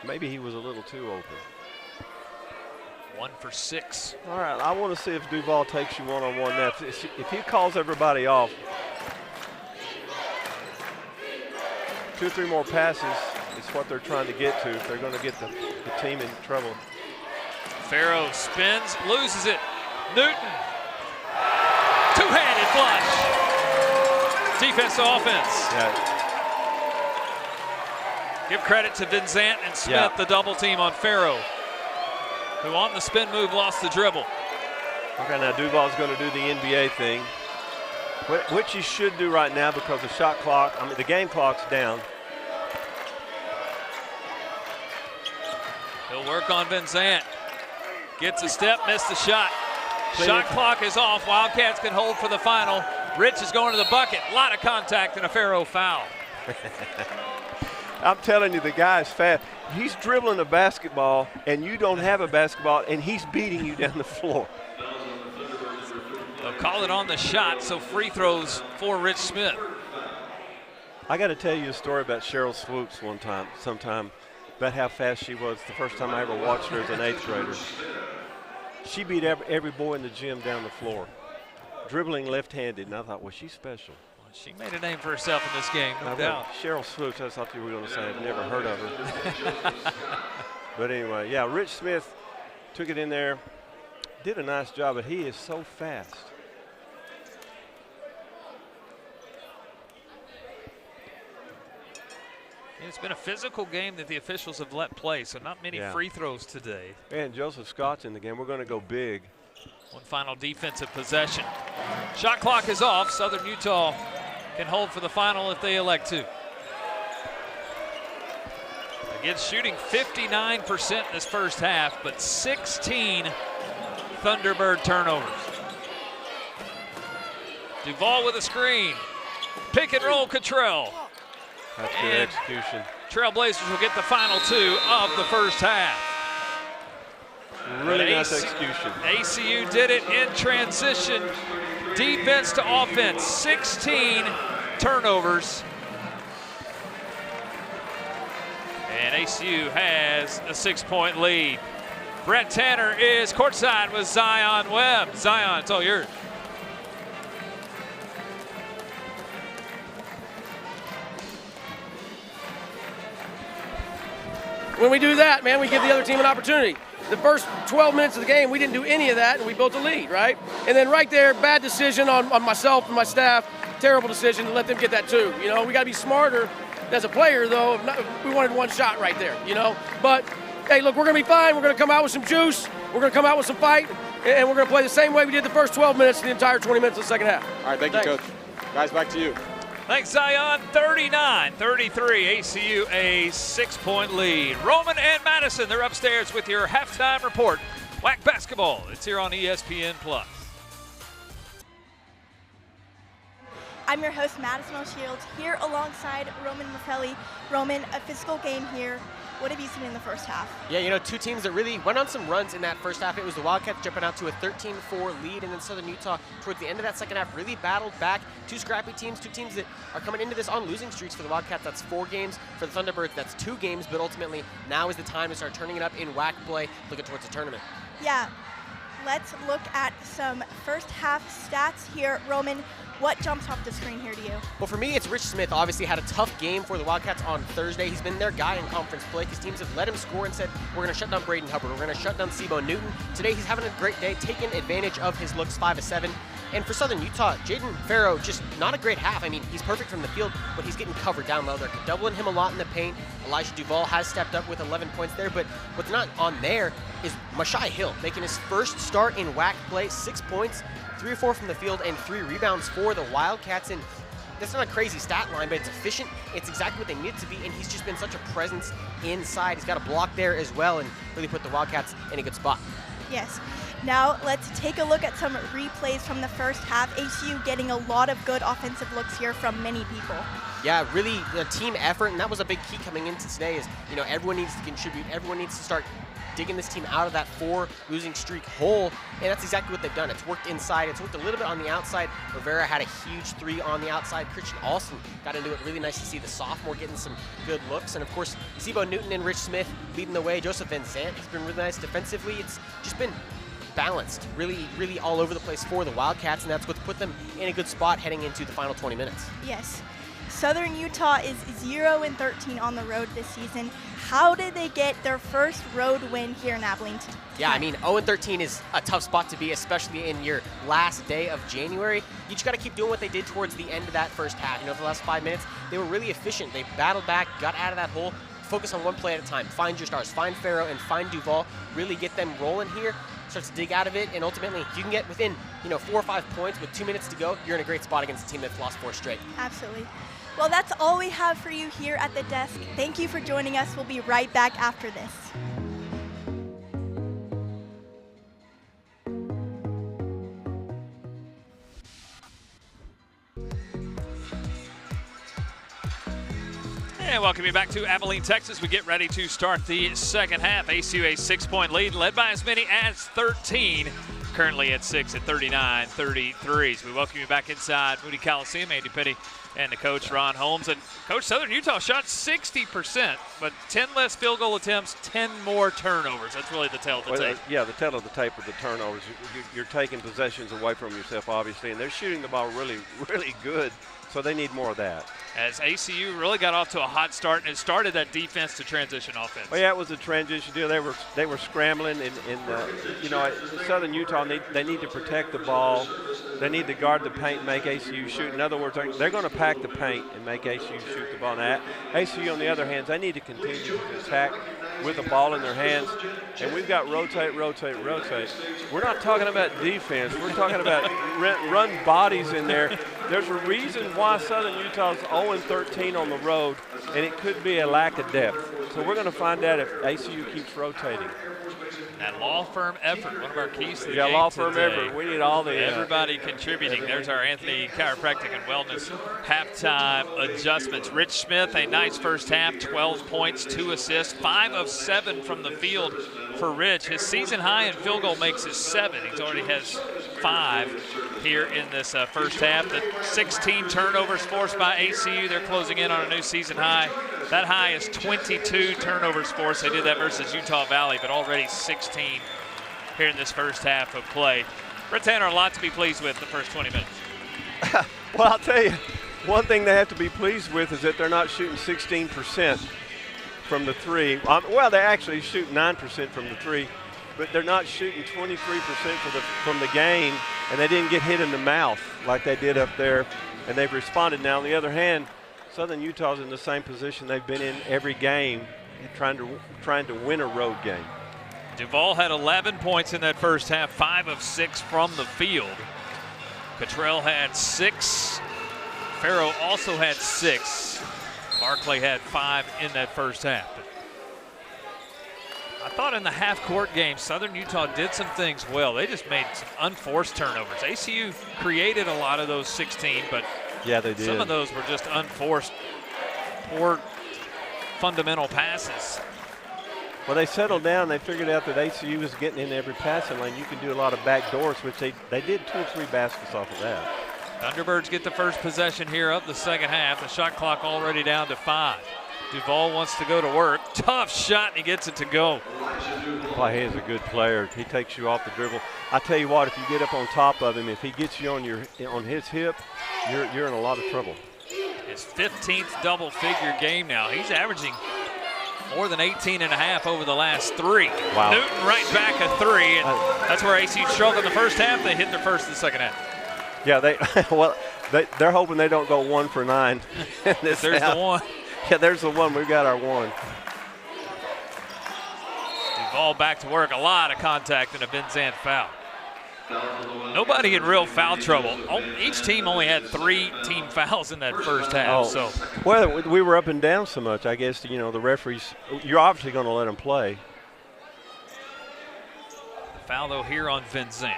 Maybe he was a little too open. 1 for 6. All right, I want to see if Duval takes you one-on-one now. If he calls everybody off, 2 or 3 more passes is what they're trying to get to if they're going to get the team in trouble. Farrow spins, loses it. Newton, two-handed flush. Defense to offense. Yeah. Give credit to Van Zant and Smith, the double team on Farrow, who on the spin move lost the dribble. Okay, now Duval's going to do the NBA thing, which he should do right now because the shot clock, the game clock's down. He'll work on Van Zant. Gets a step, missed the shot. Shot clock is off. Wildcats can hold for the final. Rich is going to the bucket. A lot of contact and a Farrow foul. I'm telling you, the guy is fast. He's dribbling a basketball, and you don't have a basketball, and he's beating you down the floor. They'll call it on the shot, so free throws for Rich Smith. I got to tell you a story about Cheryl Swoops sometime, about how fast she was the first time I ever watched her as an 8th grader. She beat every boy in the gym down the floor, dribbling left-handed, and I thought, well, she's special. She made a name for herself in this game, no doubt. Cheryl Swoops, I thought you were going to say I've never heard of her. But anyway, yeah, Rich Smith took it in there, did a nice job, but he is so fast. It's been a physical game that the officials have let play, so not many free throws today. And Joseph Scott's in the game. We're going to go big. One final defensive possession. Shot clock is off. Southern Utah can hold for the final if they elect to. Again, shooting 59% this first half, but 16 Thunderbird turnovers. Duval with a screen. Pick and roll, Cottrell. That's good execution. Trailblazers will get the final 2 of the first half. Really nice execution. ACU did it in transition. Defense to offense, 16 turnovers. And ACU has a 6-point lead. Brett Tanner is courtside with Zion Webb. Zion, it's all yours. When we do that, man, we give the other team an opportunity. The first 12 minutes of the game, we didn't do any of that, and we built a lead, right? And then right there, bad decision on myself and my staff. Terrible decision to let them get that too. You know, we got to be smarter as a player, though. We wanted one shot right there, you know. But, hey, look, we're going to be fine. We're going to come out with some juice. We're going to come out with some fight, and we're going to play the same way we did the first 12 minutes of the entire 20 minutes of the second half. All right, thank you, Coach. Guys, back to you. Thanks, Zion. 39-33, ACU a 6-point lead. Roman and Madison, they're upstairs with your halftime report. WAC basketball, it's here on ESPN+. I'm your host, Madison O'Shields, here alongside Roman Mafelli. Roman, a physical game here. what have you seen in the first half? Yeah, you know, two teams that really went on some runs in that first half. It was the Wildcats jumping out to a 13-4 lead, and then Southern Utah, towards the end of that second half, really battled back. Two scrappy teams, two teams that are coming into this on losing streaks. For the Wildcats, that's 4 games. For the Thunderbirds, that's 2 games, but ultimately now is the time to start turning it up in WAC play, looking towards the tournament. Yeah, let's look at some first half stats here. Roman, what jumps off the screen here to you? Well, for me, it's Rich Smith. Obviously had a tough game for the Wildcats on Thursday. He's been their guy in conference play because teams have let him score and said, we're going to shut down Braden Hubbard. We're going to shut down Sebo Newton. Today, he's having a great day, taking advantage of his looks, 5 of 7. And for Southern Utah, Jaden Farrow, just not a great half. I mean, he's perfect from the field, but he's getting covered down low. They're doubling him a lot in the paint. Elijah Duvall has stepped up with 11 points there, but what's not on there is Mashai Hill making his first start in WAC play, 6 points, 3 or 4 from the field, and 3 rebounds for the Wildcats. And that's not a crazy stat line, but it's efficient. It's exactly what they need it to be, and he's just been such a presence inside. He's got a block there as well and really put the Wildcats in a good spot. Yes. Now let's take a look at some replays from the first half. ACU getting a lot of good offensive looks here from many people. Yeah, really a team effort, and that was a big key coming into today is, you know, everyone needs to contribute. Everyone needs to start digging this team out of that 4 losing streak hole, and that's exactly what they've done. It's worked inside. It's worked a little bit on the outside. Rivera had a huge 3 on the outside. Christian Alston got into it. Really nice to see the sophomore getting some good looks, and of course, Sebo Newton and Rich Smith leading the way. Joseph Van Zandt has been really nice defensively. It's just been balanced, really all over the place for the Wildcats, and that's what's put them in a good spot heading into the final 20 minutes. Yes. Southern Utah is 0-13 on the road this season. How did they get their first road win here in Abilene? Yeah, I mean, 0-13 is a tough spot to be, especially in your last day of January. You just got to keep doing what they did towards the end of that first half. You know, for the last 5 minutes, they were really efficient. They battled back, got out of that hole, focus on one play at a time. Find your stars, find Farrow and find Duvall. Really get them rolling here. Starts to dig out of it, and ultimately, if you can get within, 4 or 5 points with 2 minutes to go, you're in a great spot against a team that's lost 4 straight. Absolutely. Well, that's all we have for you here at the desk. Thank you for joining us. We'll be right back after this. And welcome you back to Abilene, Texas. We get ready to start the second half. ACU a 6-point lead, led by as many as 13. Currently at 6 at 39-33. So we welcome you back inside Moody Coliseum. Andy Petty and the coach, Ron Holmes. And Coach, Southern Utah shot 60%, but 10 less field goal attempts, 10 more turnovers. That's really the tale of the tape. Yeah, the tale of the tape are the turnovers. You're taking possessions away from yourself, obviously, and they're shooting the ball really good, so they need more of that. As ACU really got off to a hot start, and it started that defense to transition offense. Well, yeah, it was a transition deal. They were scrambling, and Southern Utah, they need to protect the ball. They need to guard the paint and make ACU shoot. In other words, they're going to pack the paint and make ACU shoot the ball. Now, ACU, on the other hand, they need to continue to attack with the ball in their hands, and we've got rotate. We're not talking about defense. We're talking about run bodies in there. There's a reason why Southern Utah's 0-13 on the road, and it could be a lack of depth. So we're going to find out if ACU keeps rotating. That law firm effort, one of our keys to the game law firm today. effort. We need all the everybody contributing. There's our Anthony Chiropractic and Wellness halftime adjustments. Rich Smith, a nice first half, 12 points, 2 assists, 5 of 7 from the field for Rich. His season high in field goal makes is 7. He already has 5 here in this first half. The 16 turnovers forced by ACU. They're closing in on a new season high. That high is 22 turnovers forced. They did that versus Utah Valley, but already 16 here in this first half of play. Brett Tanner, a lot to be pleased with the first 20 minutes. Well, I'll tell you, one thing they have to be pleased with is that they're not shooting 16% from the 3. Well, they actually shoot 9% from the 3, but they're not shooting 23% from the game, and they didn't get hit in the mouth like they did up there, and they've responded. Now, on the other hand, Southern Utah's in the same position they've been in every game, trying to win a road game. Duvall had 11 points in that first half, 5 of 6 from the field. Cottrell had 6. Farrow also had 6. Barclay had 5 in that first half. I thought in the half-court game, Southern Utah did some things well. They just made some unforced turnovers. ACU created a lot of those 16, but yeah, they did. Some of those were just unforced, poor fundamental passes. Well, they settled down. They figured out that ACU was getting in every passing lane. You can do a lot of back doors, which they did 2 or 3 baskets off of that. Thunderbirds get the first possession here of the second half. The shot clock already down to 5. Duval wants to go to work. Tough shot, and he gets it to go. He is a good player. He takes you off the dribble. I tell you what, if you get up on top of him, if he gets you on his hip, you're in a lot of trouble. His 15th double-figure game now. He's averaging more than 18.5 over the last 3. Wow. Newton right back a 3, and that's where ACU struggled in the first half. They hit their first in the second half. Yeah, they're hoping they don't go 1 for 9. There's the one. Yeah, there's the one. We've got our one. Duval back to work. A lot of contact and a Benzant foul. Nobody in real foul trouble. Each team only had 3 team fouls in that first half. So, well, we were up and down so much. I guess the referees. You're obviously going to let them play. The foul though here on Benzant.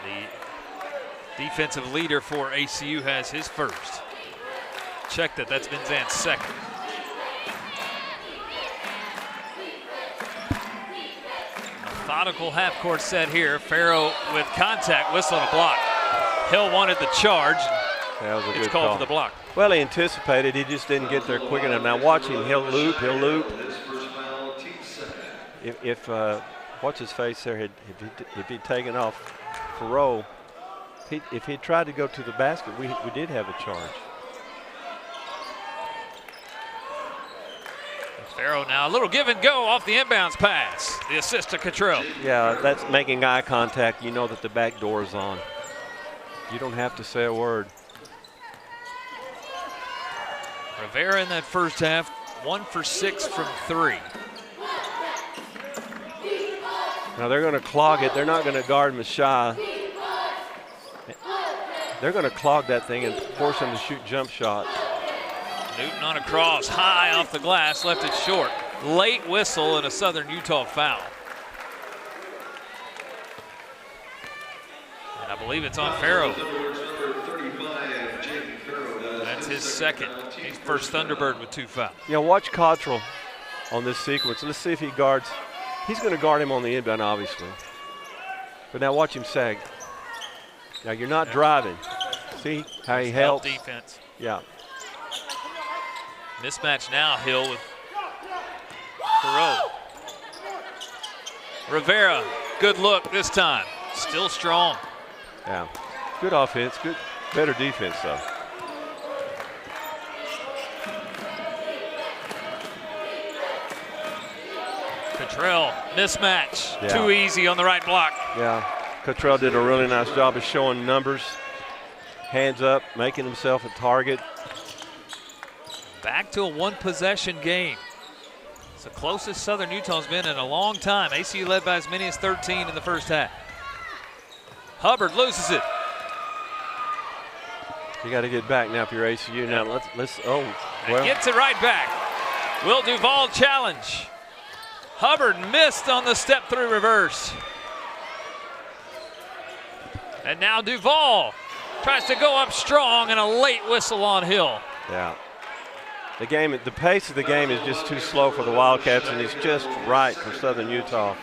The defensive leader for ACU has his first. Check that. That's Benzant's second. Methodical half-court set here. Farrow with contact, whistle and a block. Hill wanted the charge. That was a good it's called call. For the block. Well, he anticipated. He just didn't get there quick enough. Now watch him. He'll loop. If what's his face there? If he'd taken off Farrow, if he'd tried to go to the basket, we did have a charge. Farrow now, a little give and go off the inbounds pass. The assist to Cottrell. Yeah, that's making eye contact. You know that the back door is on. You don't have to say a word. Rivera in that first half, 1 for 6 from 3. Now they're going to clog it. They're not going to guard Mashai. They're going to clog that thing and force him to shoot jump shots. Newton on a cross, high off the glass, left it short. Late whistle and a Southern Utah foul. And I believe it's on Farrow. That's his second. He's first Thunderbird with 2 fouls. Yeah, watch Cottrell on this sequence. Let's see if he guards. He's going to guard him on the inbound, obviously. But now watch him sag. Now you're not driving. See how he helps? Defense. Yeah. Mismatch now, Hill with Farrow. Rivera, good look this time. Still strong. Yeah. Good offense, good, better defense though. Cottrell, mismatch. Yeah. Too easy on the right block. Yeah. Cottrell did a really nice job of showing numbers. Hands up, making himself a target. Back to a 1-possession game. It's the closest Southern Utah's been in a long time. ACU led by as many as 13 in the first half. Hubbard loses it. You got to get back now if you're ACU. Now let's And gets it right back. Will Duval challenge? Hubbard missed on the step-through reverse. And now Duval tries to go up strong and a late whistle on Hill. Yeah. The pace of the game is just too slow for the Wildcats, and it's just right for Southern Utah.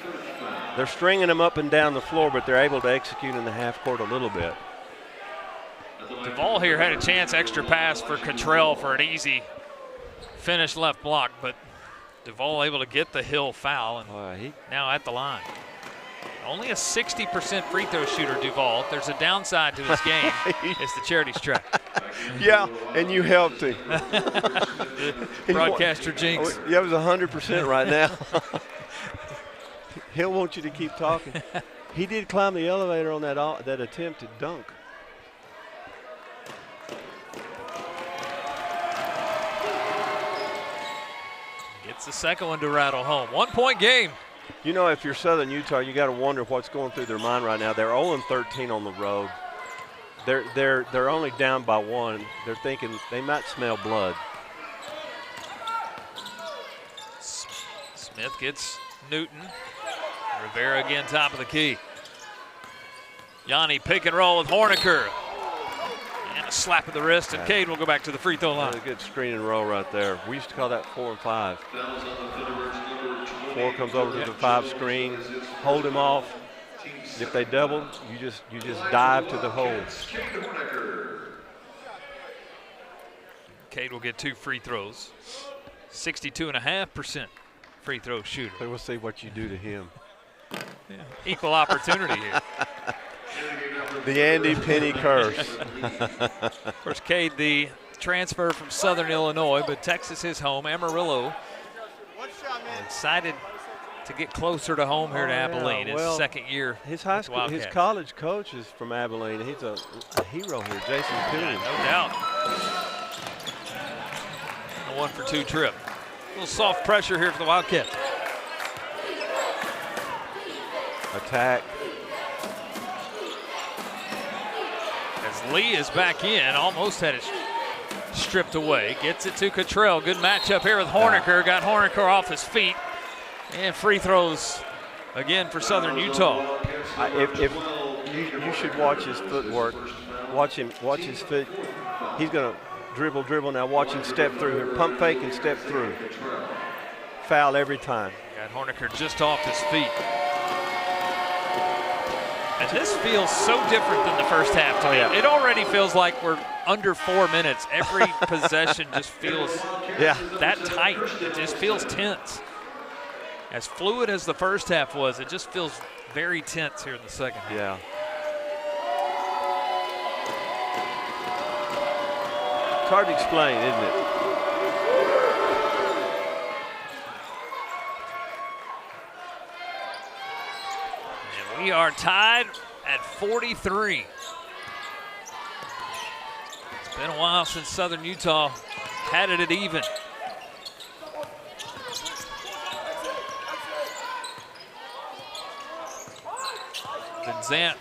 They're stringing them up and down the floor, but they're able to execute in the half court a little bit. Duval here had a chance, extra pass for Cottrell for an easy finish left block, but Duval able to get the Hill foul, and now at the line. Only a 60% free throw shooter, Duval. There's a downside to his game. It's the charity stripe. Yeah, and you helped him. Broadcaster jinx. Yeah, it was 100% right now. He'll want you to keep talking. He did climb the elevator on that attempted dunk. Gets the second one to rattle home. 1-point game. You know, if you're Southern Utah, you got to wonder what's going through their mind right now. They're 0-13 on the road. They're only down by 1. They're thinking they might smell blood. Smith gets Newton. Rivera again top of the key. Yanni pick and roll with Horniker. And a slap of the wrist, and Cade will go back to the free throw line. Really good screen and roll right there. We used to call that 4 and 5. 4 comes over to the 5 screen, hold him off. If they double, you just dive to the hole. Cade will get 2 free throws. 62.5% free throw shooter. So we'll see what you do to him. Yeah. Equal opportunity here. The Andy Penny curse. Of course, Cade, the transfer from Southern Illinois, but Texas is home. Amarillo excited to get closer to home here to Abilene. His second year. His high school, his college coach is from Abilene. He's a hero here, Jason Cooney. No doubt. A 1-for-2 trip. A little soft pressure here for the Wildcats. Attack. As Lee is back in, almost had it stripped away. Gets it to Cottrell. Good matchup here with Horniker. Got Horniker off his feet. And free throws again for Southern Utah. If you should watch his footwork. Watch his foot. He's going to dribble. Now watch him step through here. Pump fake and step through. Foul every time. Got Horniker just off his feet. And this feels so different than the first half to me. Yeah. It already feels like we're under 4 minutes. Every possession just feels that tight. It just feels tense. As fluid as the first half was, it just feels very tense here in the second half. Yeah. It's hard to explain, isn't it? And we are tied at 43. It's been a while since Southern Utah had it at even. Then Zant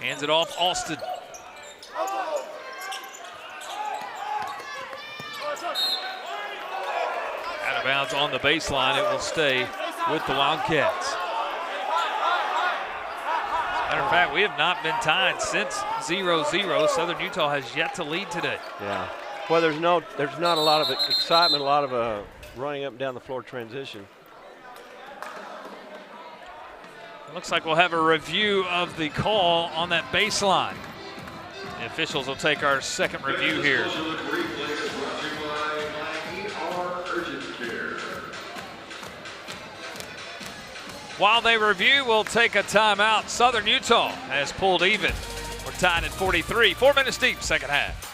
hands it off Austin. Out of bounds on the baseline. It will stay with the Wildcats. As a matter of fact, we have not been tied since 0-0. Southern Utah has yet to lead today. Yeah. Well, there's not a lot of excitement, a lot of running up and down the floor transition. Looks like we'll have a review of the call on that baseline. The officials will take our second review here. While they review, we'll take a timeout. Southern Utah has pulled even. We're tied at 43, 4 minutes deep, second half.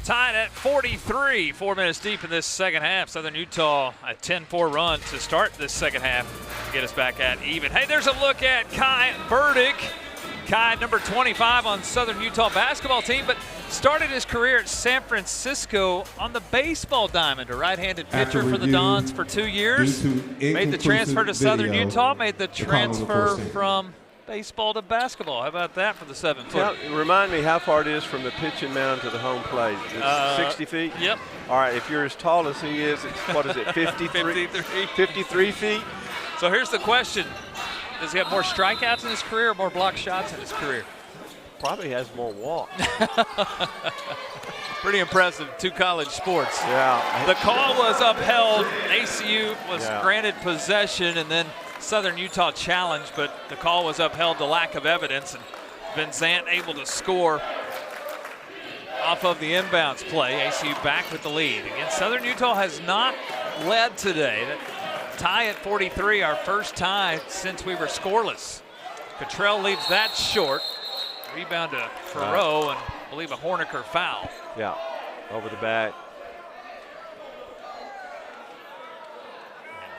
Tied at 43, 4 minutes deep in this second half. Southern Utah a 10-4 run to start this second half to get us back at even. Hey, there's a look at Kai Burdick. Kai, number 25 on Southern Utah basketball team, but started his career at San Francisco on the baseball diamond, a right-handed pitcher for the Dons for 2 years. Made the transfer to Southern Utah, made the transfer from baseball to basketball. How about that for the 7-foot? Remind me how far it is from the pitching mound to the home plate. It's 60 feet? Yep. All right, if you're as tall as he is, it's, what is it, 53? 53 feet? So here's the question. Does he have more strikeouts in his career or more blocked shots in his career? Probably has more walks. Pretty impressive, 2 college sports. Yeah. The call was upheld. ACU was granted possession, and then Southern Utah challenged, but the call was upheld to lack of evidence, and Van Zant able to score off of the inbounds play. ACU back with the lead. Again, Southern Utah has not led today. That tie at 43, our first tie since we were scoreless. Cottrell leaves that short. Rebound to Farrow, and I believe a Horniker foul. Yeah, over the back.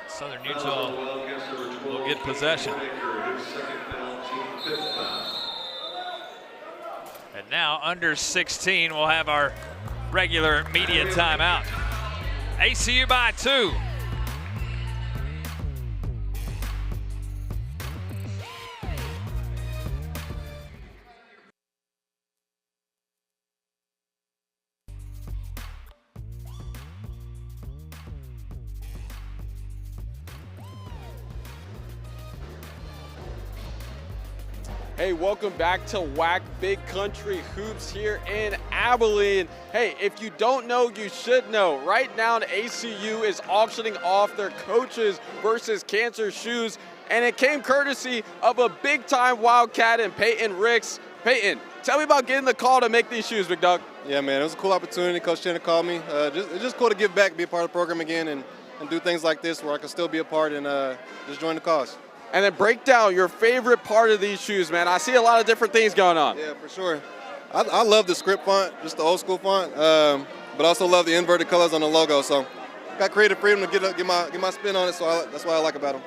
Southern Utah will get possession. And now under 16, we'll have our regular media timeout. ACU by 2. Hey, welcome back to WAC Big Country Hoops here in Abilene. Hey, if you don't know, you should know. Right now, the ACU is auctioning off their Coaches versus Cancer shoes, and it came courtesy of a big-time Wildcat and Peyton Ricks. Peyton, tell me about getting the call to make these shoes, Big Dog. Yeah, man, it was a cool opportunity. Coach Chenna called me. It's just cool to give back, be a part of the program again, and do things like this where I can still be a part and just join the cause. And then break down your favorite part of these shoes, man. I see a lot of different things going on. Yeah, for sure. I love the script font, just the old school font, but also love the inverted colors on the logo. So got creative freedom to get my spin on it, so that's what I like about them.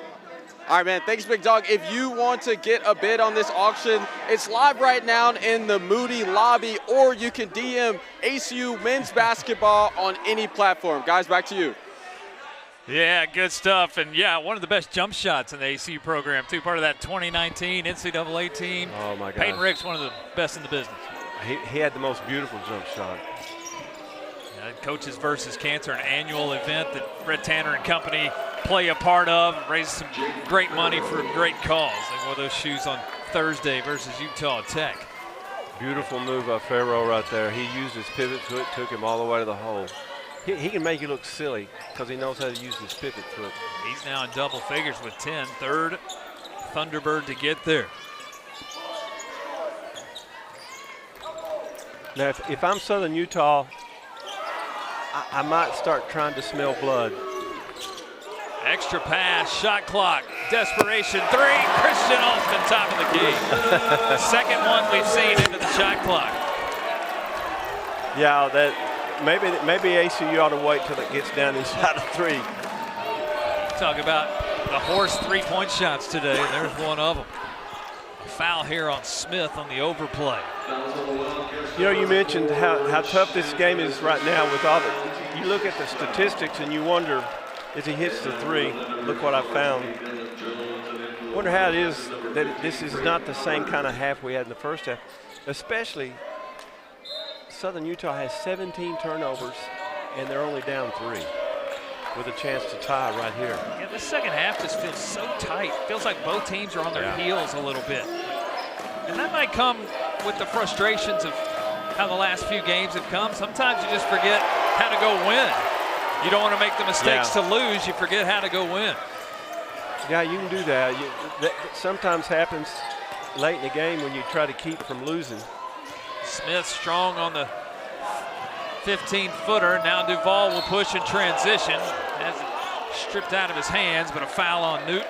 All right, man, thanks, Big Dog. If you want to get a bid on this auction, it's live right now in the Moody lobby, or you can DM ACU men's basketball on any platform. Guys, back to you. Yeah, good stuff. And, yeah, one of the best jump shots in the ACU program, too. Part of that 2019 NCAA team. Oh, my God. Peyton Ricks, one of the best in the business. He had the most beautiful jump shot. Yeah, Coaches versus Cancer, an annual event that Brett Tanner and company play a part of, raises some great money for a great cause. They wore those shoes on Thursday versus Utah Tech. Beautiful move by Farrell right there. He used his pivot foot, took him all the way to the hole. He can make you look silly because he knows how to use his pivot foot. He's now in double figures with 10. Third Thunderbird to get there. Now, if I'm Southern Utah, I might start trying to smell blood. Extra pass, shot clock, desperation, three. Christian Austin, top of the key. Second one we've seen into the shot clock. Yeah, maybe ACU ought to wait till it gets down inside of three. Talk about the horse three-point shots today. There's one of them. A foul here on Smith on the overplay. You know, you mentioned how tough this game is right now with all the, you look at the statistics and you wonder, as he hits the three, look what I found. Wonder how it is that this is not the same kind of half we had in the first half. Especially, Southern Utah has 17 turnovers and they're only down 3 with a chance to tie right here. Yeah, the second half just feels so tight. Feels like both teams are on their heels a little bit. And that might come with the frustrations of how the last few games have come. Sometimes you just forget how to go win. You don't want to make the mistakes to lose. You forget how to go win. Yeah, you can do that. That sometimes happens late in the game when you try to keep from losing. Smith strong on the 15-footer. Now Duval will push in transition. Has it stripped out of his hands, but a foul on Newton.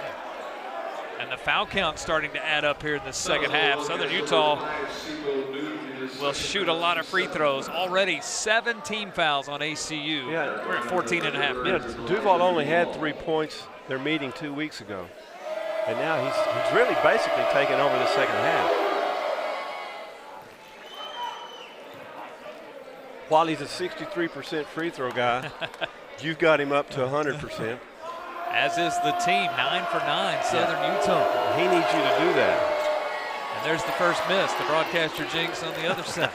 And the foul count starting to add up here in the second half. Southern Utah will shoot a lot of free throws. Already 17 fouls on ACU. Yeah. We're at 14 and a half minutes. Yeah, Duval only had 3 points their meeting 2 weeks ago. And now he's really basically taken over the second half. While he's a 63% free throw guy, you've got him up to 100%. As is the team, 9 for 9, Southern Utah. He needs you to do that. And there's the first miss, the broadcaster jinx on the other side.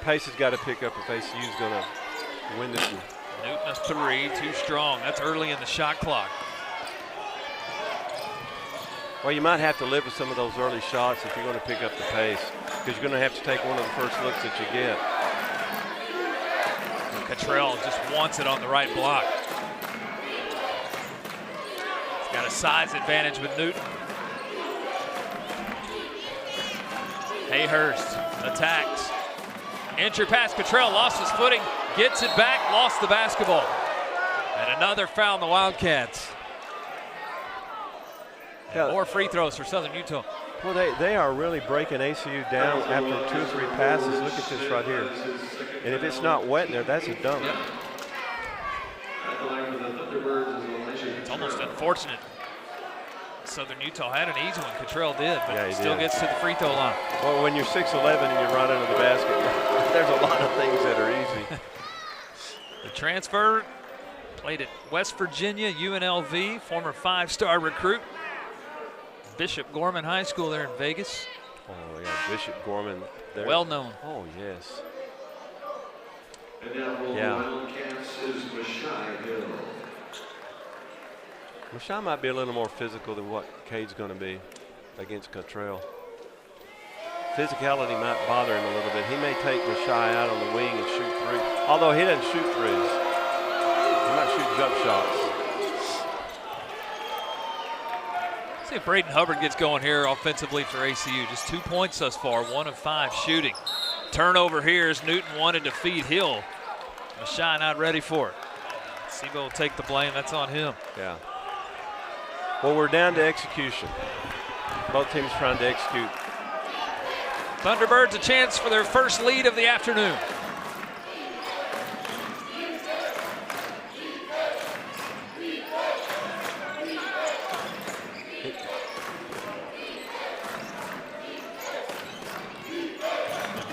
Pace has got to pick up if ACU's going to win this one. Newton a 3, too strong. That's early in the shot clock. Well, you might have to live with some of those early shots if you're going to pick up the pace, because you're going to have to take one of the first looks that you get. Cottrell just wants it on the right block. He's got a size advantage with Newton. Hayhurst attacks. Entry pass, Cottrell lost his footing, gets it back, lost the basketball. And another foul on the Wildcats. And more free throws for Southern Utah. Well, they are really breaking ACU down after 2 or 3 passes. Look at this right here. And if it's not wet in there, that's a dunk. Yep. It's almost unfortunate. Southern Utah had an easy one. Cottrell did, but he still gets to the free throw line. Well, when you're 6'11" and you run into the basket, there's a lot of things that are easy. The transfer played at West Virginia, UNLV, former 5-star recruit. Bishop Gorman High School there in Vegas. Oh, yeah, Bishop Gorman. Well known. Oh, yes. Rashawn might be a little more physical than what Cade's going to be against Cottrell. Physicality might bother him a little bit. He may take Rashai out on the wing and shoot three. Although he doesn't shoot threes. He might shoot jump shots. See if Braden Hubbard gets going here offensively for ACU. Just 2 points thus far, 1 of 5 shooting. Turnover here as Newton wanted to feed Hill. Rashai not ready for it. Sebo will take the blame. That's on him. Yeah. Well, we're down to execution. Both teams trying to execute. Thunderbirds a chance for their first lead of the afternoon.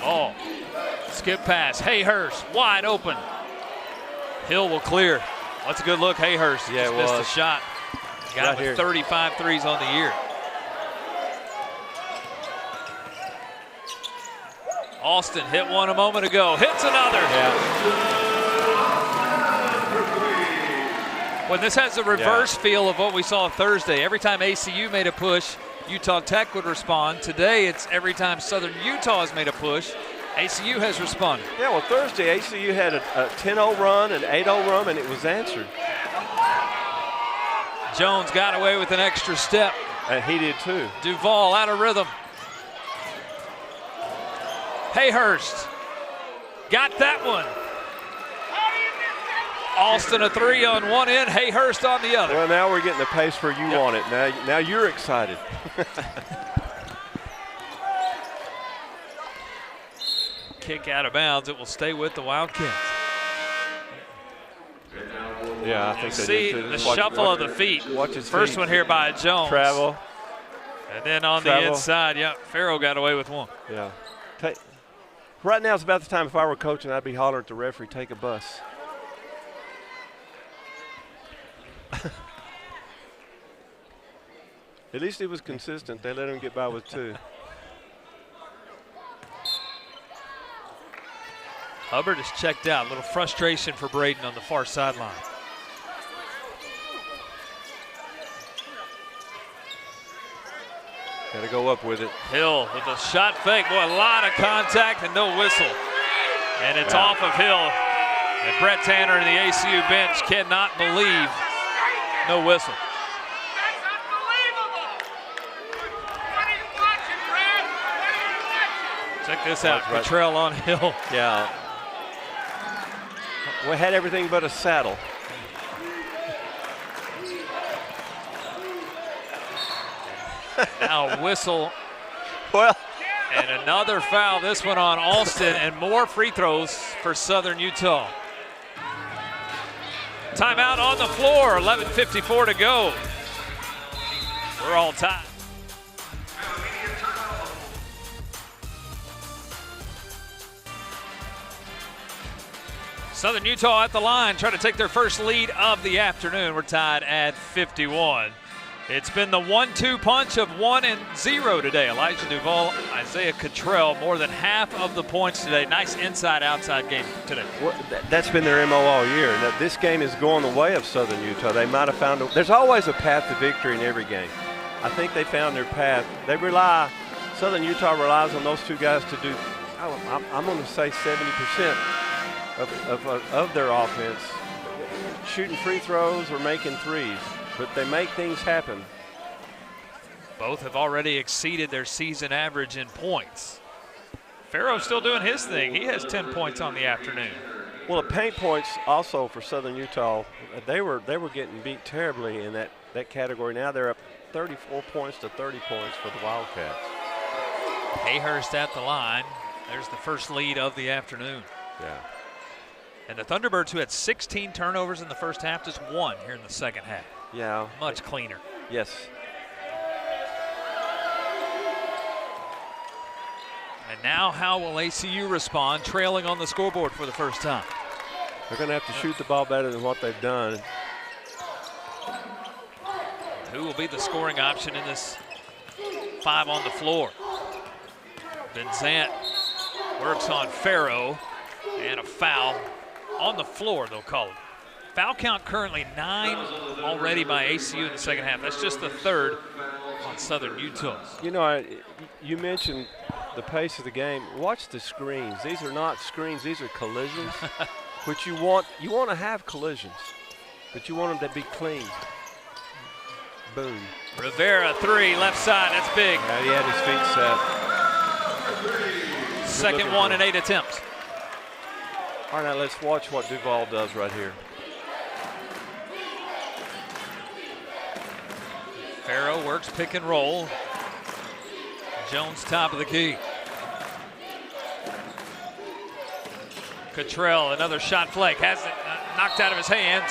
Oh, skip pass. Hayhurst wide open. Hill will clear. That's a good look. Hayhurst just missed a shot. Got him with 35 threes on the year. Austin hit one a moment ago. Hits another. Yeah. When this has a reverse feel of what we saw Thursday. Every time ACU made a push, Utah Tech would respond. Today, it's every time Southern Utah has made a push, ACU has responded. Yeah, well, Thursday, ACU had a 10-0 run, an 8-0 run, and it was answered. Jones got away with an extra step. And he did too. Duvall out of rhythm. Hayhurst got that one. Austin a 3 on one end, Hayhurst on the other. Well, now we're getting the pace where you want it. Now you're excited. Kick out of bounds. It will stay with the Wildcats. Yeah, I think see the shuffle of the feet. Watch his First feet. one here by Jones. Travel. And then on the inside, Farrow got away with one. Yeah. Right now it's about the time if I were coaching, I'd be hollering at the referee, take a bus. At least he was consistent. They let him get by with 2. Hubbard is checked out. A little frustration for Braden on the far sideline. Got to go up with it. Hill with a shot fake. Boy, a lot of contact and no whistle. And it's off of Hill. And Brett Tanner and the ACU bench cannot believe no whistle. Check this out, Cottrell on Hill. Yeah. We had everything but a saddle. Now a whistle. Well. And another foul, this one on Alston, and more free throws for Southern Utah. Timeout on the floor, 11:54 to go. We're all tied. Southern Utah at the line, trying to take their first lead of the afternoon. We're tied at 51. It's been the 1-2 punch of 1 and 0 today. Elijah Duvall, Isaiah Cottrell, more than half of the points today. Nice inside-outside game today. Well, that's been their MO all year. Now, this game is going the way of Southern Utah. They might have found there's always a path to victory in every game. I think they found their path. Southern Utah relies on those two guys to do, I'm going to say 70% of their offense. Shooting free throws or making threes. But they make things happen. Both have already exceeded their season average in points. Farrow's still doing his thing. He has 10 points on the afternoon. Well, the paint points also for Southern Utah, they were getting beat terribly in that category. Now they're up 34 points to 30 points for the Wildcats. Hayhurst at the line. There's the first lead of the afternoon. Yeah. And the Thunderbirds, who had 16 turnovers in the first half, just 1 here in the second half. Yeah. Much cleaner. Yes. And now how will ACU respond, trailing on the scoreboard for the first time? They're going to have to shoot the ball better than what they've done. Who will be the scoring option in this 5 on the floor? Benzant works on Farrow, and a foul on the floor, they'll call it. Foul count currently 9 already by ACU in the second half. That's just the third on Southern Utah's. You know, you mentioned the pace of the game. Watch the screens. These are not screens. These are collisions, which you want to have collisions, but you want them to be clean. Boom. Rivera, 3, left side. That's big. Yeah, he had his feet set. Second one in 8 attempts. All right, now let's watch what Duval does right here. Farrow works pick and roll. Jones top of the key. Cottrell, another shot flake. Has it knocked out of his hands.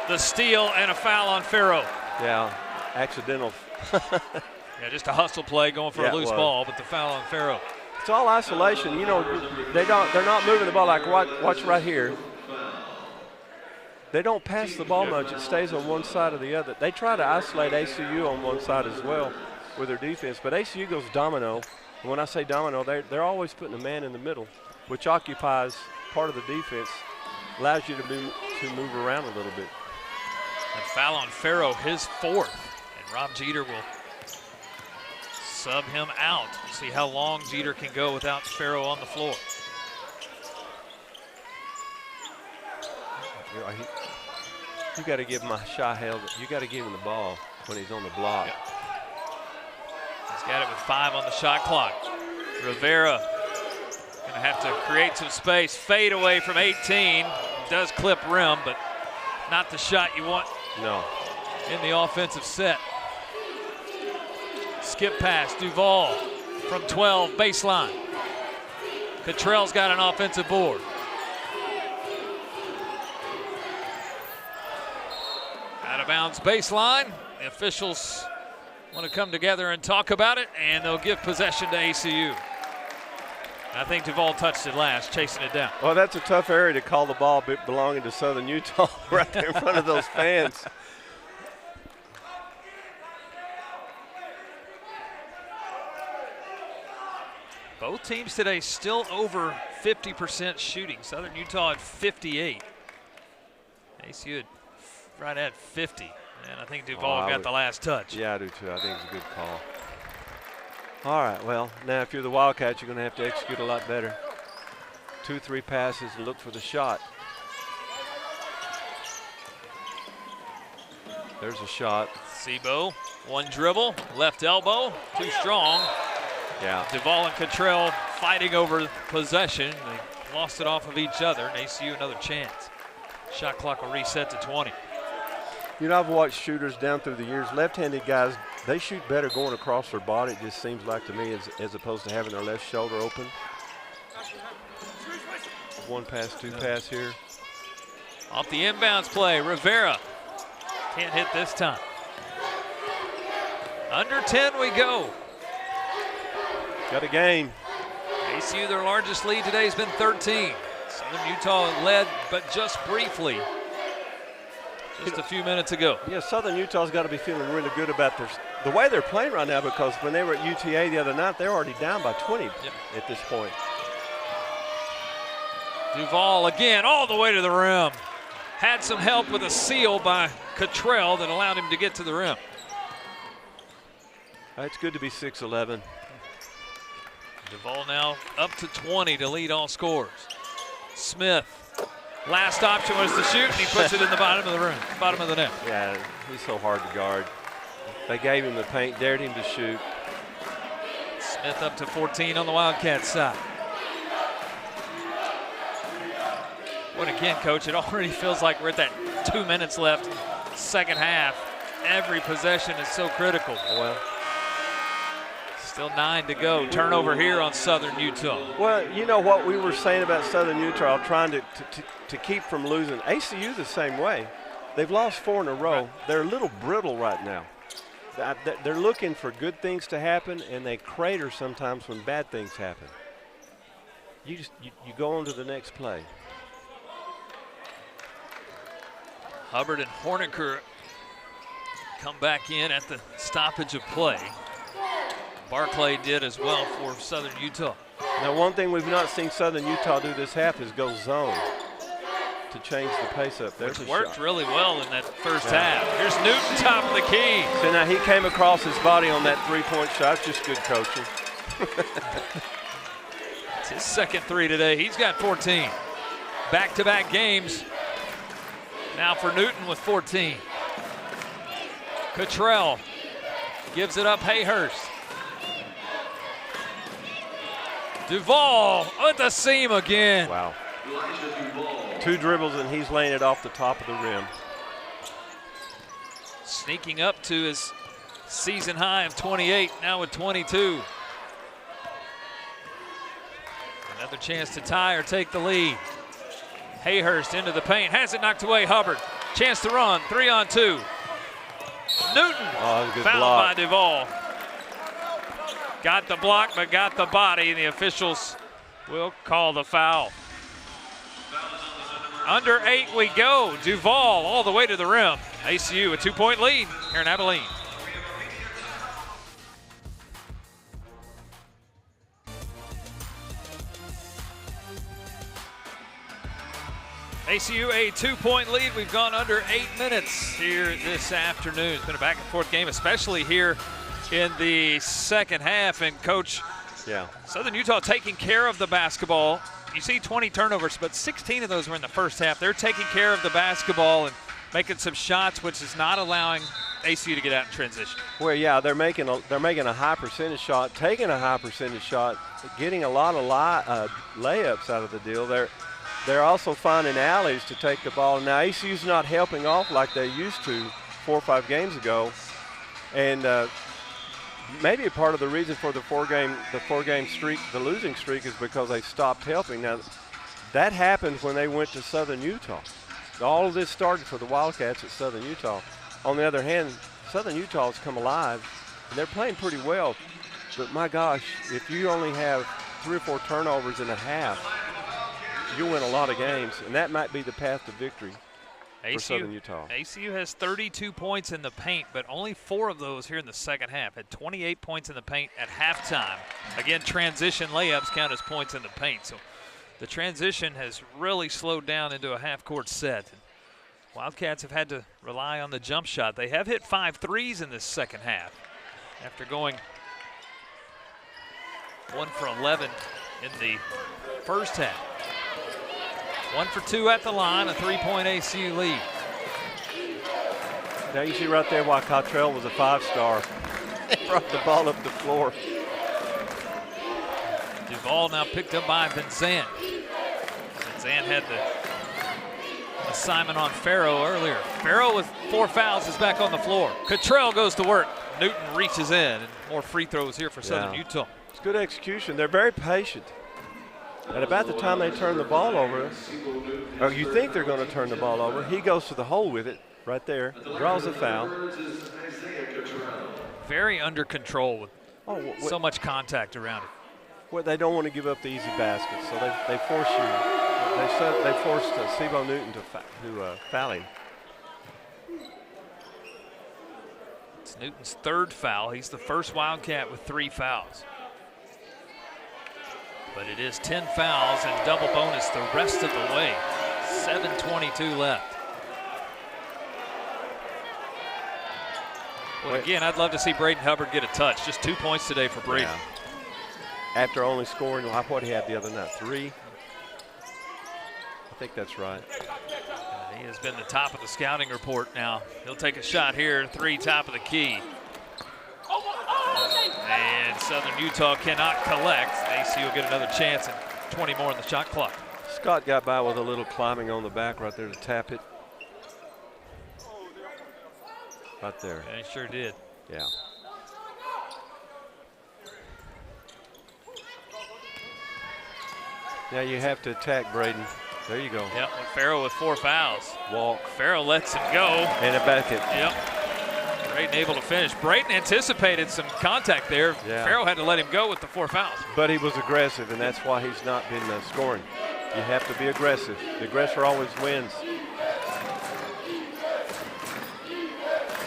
The steal and a foul on Farrow. Yeah, accidental. Yeah, just a hustle play going for a loose ball, but the foul on Farrow. It's all isolation. You know, they're not moving the ball like watch right here. They don't pass the ball much. It stays on one side or the other. They try to isolate ACU on one side as well with their defense, but ACU goes domino. And when I say domino, they're always putting a man in the middle, which occupies part of the defense, allows you to move around a little bit. And foul on Farrow, his 4th. And Rob Jeter will sub him out. See how long Jeter can go without Farrow on the floor. You got to give him a shot held. You got to give him the ball when he's on the block. Yep. He's got it with 5 on the shot clock. Rivera going to have to create some space. Fade away from 18. Does clip rim, but not the shot you want. No. In the offensive set. Skip pass, Duval from 12, baseline. Cottrell's got an offensive board. Out of bounds baseline. The officials want to come together and talk about it, and they'll give possession to ACU. I think Duval touched it last, chasing it down. Well, that's a tough area to call the ball belonging to Southern Utah right there in front of those fans. Both teams today still over 50% shooting. Southern Utah at 58. ACU had right at 50. And I think Duval got the last touch. Yeah, I do too. I think it's a good call. All right, well, now if you're the Wildcats, you're going to have to execute a lot better. 2-3 passes and look for the shot. There's a shot. Sebo, one dribble, left elbow, too strong. Yeah. Duval and Cottrell fighting over possession. They lost it off of each other, and ACU another chance. Shot clock will reset to 20. You know, I've watched shooters down through the years. Left-handed guys, they shoot better going across their body, it just seems like to me, as opposed to having their left shoulder open. 1 pass, 2 pass here. Off the inbounds play, Rivera can't hit this time. Under 10 we go. Got a game. ACU, their largest lead today has been 13. Southern Utah led, but just briefly. Just a few minutes ago. Yeah, Southern Utah's got to be feeling really good about the way they're playing right now, because when they were at UTA the other night, they're already down by 20 at this point. Duval again, all the way to the rim. Had some help with a seal by Cottrell that allowed him to get to the rim. It's good to be 6'11". Duval now up to 20 to lead all scorers. Smith, last option was to shoot, and he puts it in the bottom of the rim, bottom of the net. Yeah, he's so hard to guard. They gave him the paint, dared him to shoot. Smith up to 14 on the Wildcats side. But again, Coach, it already feels like we're at that 2 minutes left, second half. Every possession is so critical. Well, still 9 to go. Turnover here on Southern Utah. Well, you know what we were saying about Southern Utah, trying to keep from losing. ACU the same way. They've lost 4 in a row. Right. They're a little brittle right now. They're looking for good things to happen, and they crater sometimes when bad things happen. You go on to the next play. Hubbard and Horniker come back in at the stoppage of play. Barclay did as well for Southern Utah. Now, one thing we've not seen Southern Utah do this half is go zone. to change the pace up. There's Which a worked shot. really well in that first half. Here's Newton, top of the key. So now he came across his body on that three-point shot. It's just good coaching. It's his second three today. He's got 14. Back-to-back games. Now for Newton with 14. Cottrell gives it up. Hayhurst. Duvall at the seam again. Wow. 2 dribbles and he's laying it off the top of the rim. Sneaking up to his season high of 28, now with 22. Another chance to tie or take the lead. Hayhurst into the paint, has it knocked away. Hubbard, chance to run, 3-on-2. Newton, Oh, that was a good fouled block. by Duvall. Got the block, but got the body, and the officials will call the foul. Under 8 we go. Duvall all the way to the rim. ACU a 2-point lead here in Abilene. ACU a 2-point lead. We've gone under 8 minutes here this afternoon. It's been a back and forth game, especially here in the second half. And Coach, Southern Utah taking care of the basketball. You see 20 turnovers, but 16 of those were in the first half. They're taking care of the basketball and making some shots, which is not allowing ACU to get out in transition. Well, yeah, they're making a high percentage shot, taking a high percentage shot, getting a lot of layups out of the deal. They're also finding alleys to take the ball. Now ACU's not helping off like they used to 4 or 5 games ago, and maybe a part of the reason for the four-game streak, the losing streak, is because they stopped helping. Now that happened when they went to Southern Utah. All of this started for the Wildcats at Southern Utah. On the other hand, Southern Utah has come alive, and they're playing pretty well. But my gosh, if you only have 3 or 4 turnovers in a half, you win a lot of games, and that might be the path to victory for Southern Utah. ACU has 32 points in the paint, but only 4 of those here in the second half. Had 28 points in the paint at halftime. Again, transition layups count as points in the paint. So the transition has really slowed down into a half-court set. Wildcats have had to rely on the jump shot. They have hit 5 threes in this second half after going 1 for 11 in the first half. 1 for 2 at the line, a 3-point ACU lead. Now you see right there why Cottrell was a 5-star. Brought the ball up the floor. Duvall now picked up by Vincent. Vincent had the assignment on Farrow earlier. Farrow with 4 fouls is back on the floor. Cottrell goes to work. Newton reaches in, and more free throws here for Southern Utah. It's good execution. They're very patient. And about the time they turn the ball over, or you think they're going to turn the ball over, he goes to the hole with it right there, draws a foul. Very under control with so much contact around it. Well, they don't want to give up the easy baskets, so they force you. They forced Sebo Newton to foul him. It's Newton's 3rd foul. He's the first Wildcat with 3 fouls. But it is 10 fouls and double bonus the rest of the way. 7:22 left. Well, again, I'd love to see Braden Hubbard get a touch. Just 2 points today for Braden. Yeah. After only scoring what he had the other night, 3. I think that's right. He has been the top of the scouting report now. He'll take a shot here, 3, top of the key. And Southern Utah cannot collect. ACU will get another chance and 20 more on the shot clock. Scott got by with a little climbing on the back right there to tap it. Right there. Yeah, he sure did. Yeah. Now you have to attack Braden. There you go. Yep, Farrow with 4 fouls. Walk. Farrow lets him go. And a bucket. Yep. Braden able to finish. Braden anticipated some contact there. Yeah. Farrow had to let him go with the 4 fouls. But he was aggressive, and that's why he's not been scoring. You have to be aggressive. The aggressor always wins.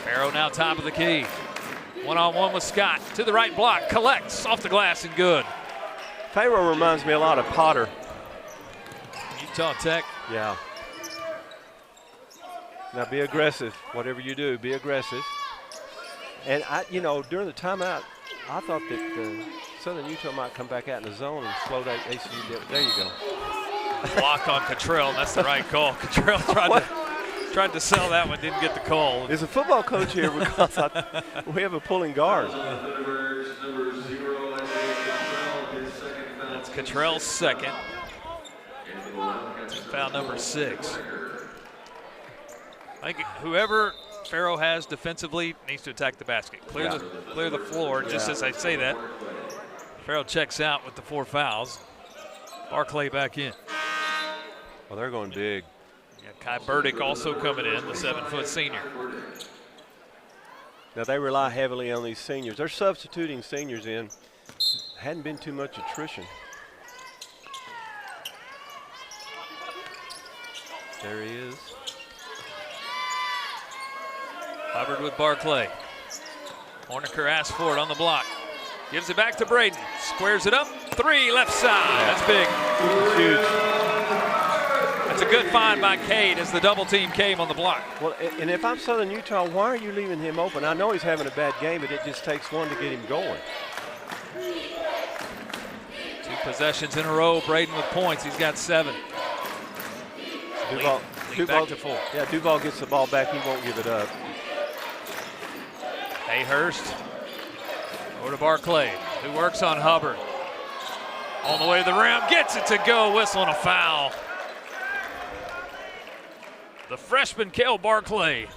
Farrow now top of the key. 1-on-1 with Scott. To the right block. Collects off the glass and good. Farrow reminds me a lot of Potter. Utah Tech. Yeah. Now be aggressive. Whatever you do, be aggressive. And during the timeout, I thought that Southern Utah might come back out in the zone and slow that ACU down. There you go. Block on Cottrell, and that's the right call. Cottrell tried to sell that one, didn't get the call. There's a football coach here because we have a pulling guard. That's Cottrell's second. Foul number 6. I think whoever Farrow has defensively needs to attack the basket. Clear the floor. Just as I say that, Farrow checks out with the 4 fouls. Barclay back in. Well, they're going big. Yeah, Kai Burdick also coming in, the 7-foot senior. Now they rely heavily on these seniors. They're substituting seniors in. Hadn't been too much attrition. There he is. Hubbard with Barclay. Horniker asks for it on the block. Gives it back to Braden. Squares it up. 3 left side. That's big. Huge. That's a good find by Cade as the double team came on the block. Well, and if I'm Southern Utah, why are you leaving him open? I know he's having a bad game, but it just takes one to get him going. 2 possessions in a row. Braden with points. He's got 7. Lead back to 4. Yeah, Duval gets the ball back. He won't give it up. Hayhurst over to Barclay, who works on Hubbard. All the way to the rim, gets it to go, whistling a foul. The freshman, Cale Barclay.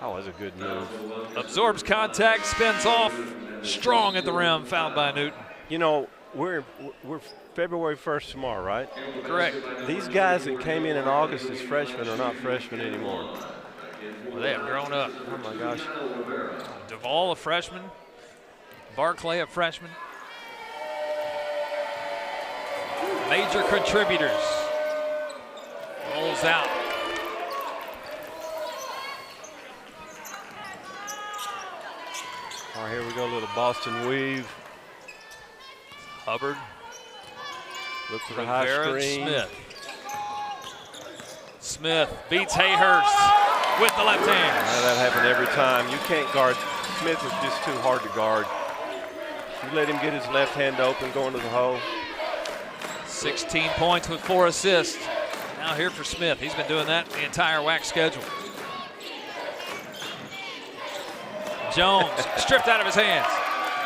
Oh, that's a good move. Absorbs contact, spins off, strong at the rim, fouled by Newton. You know, we're February 1st tomorrow, right? Correct. These guys that came in August as freshmen are not freshmen anymore. Well, they have grown up. Oh, my gosh. Duvall, a freshman. Barclay, a freshman. Major contributors. Rolls out. All right, here we go, a little Boston weave. Hubbard. Look for the high screen. Smith beats Hayhurst with the left hand. That happened every time. You can't guard. Smith is just too hard to guard. You let him get his left hand open, go into the hole. 16 points with 4 assists. Now here for Smith. He's been doing that the entire WAC schedule. Jones stripped out of his hands.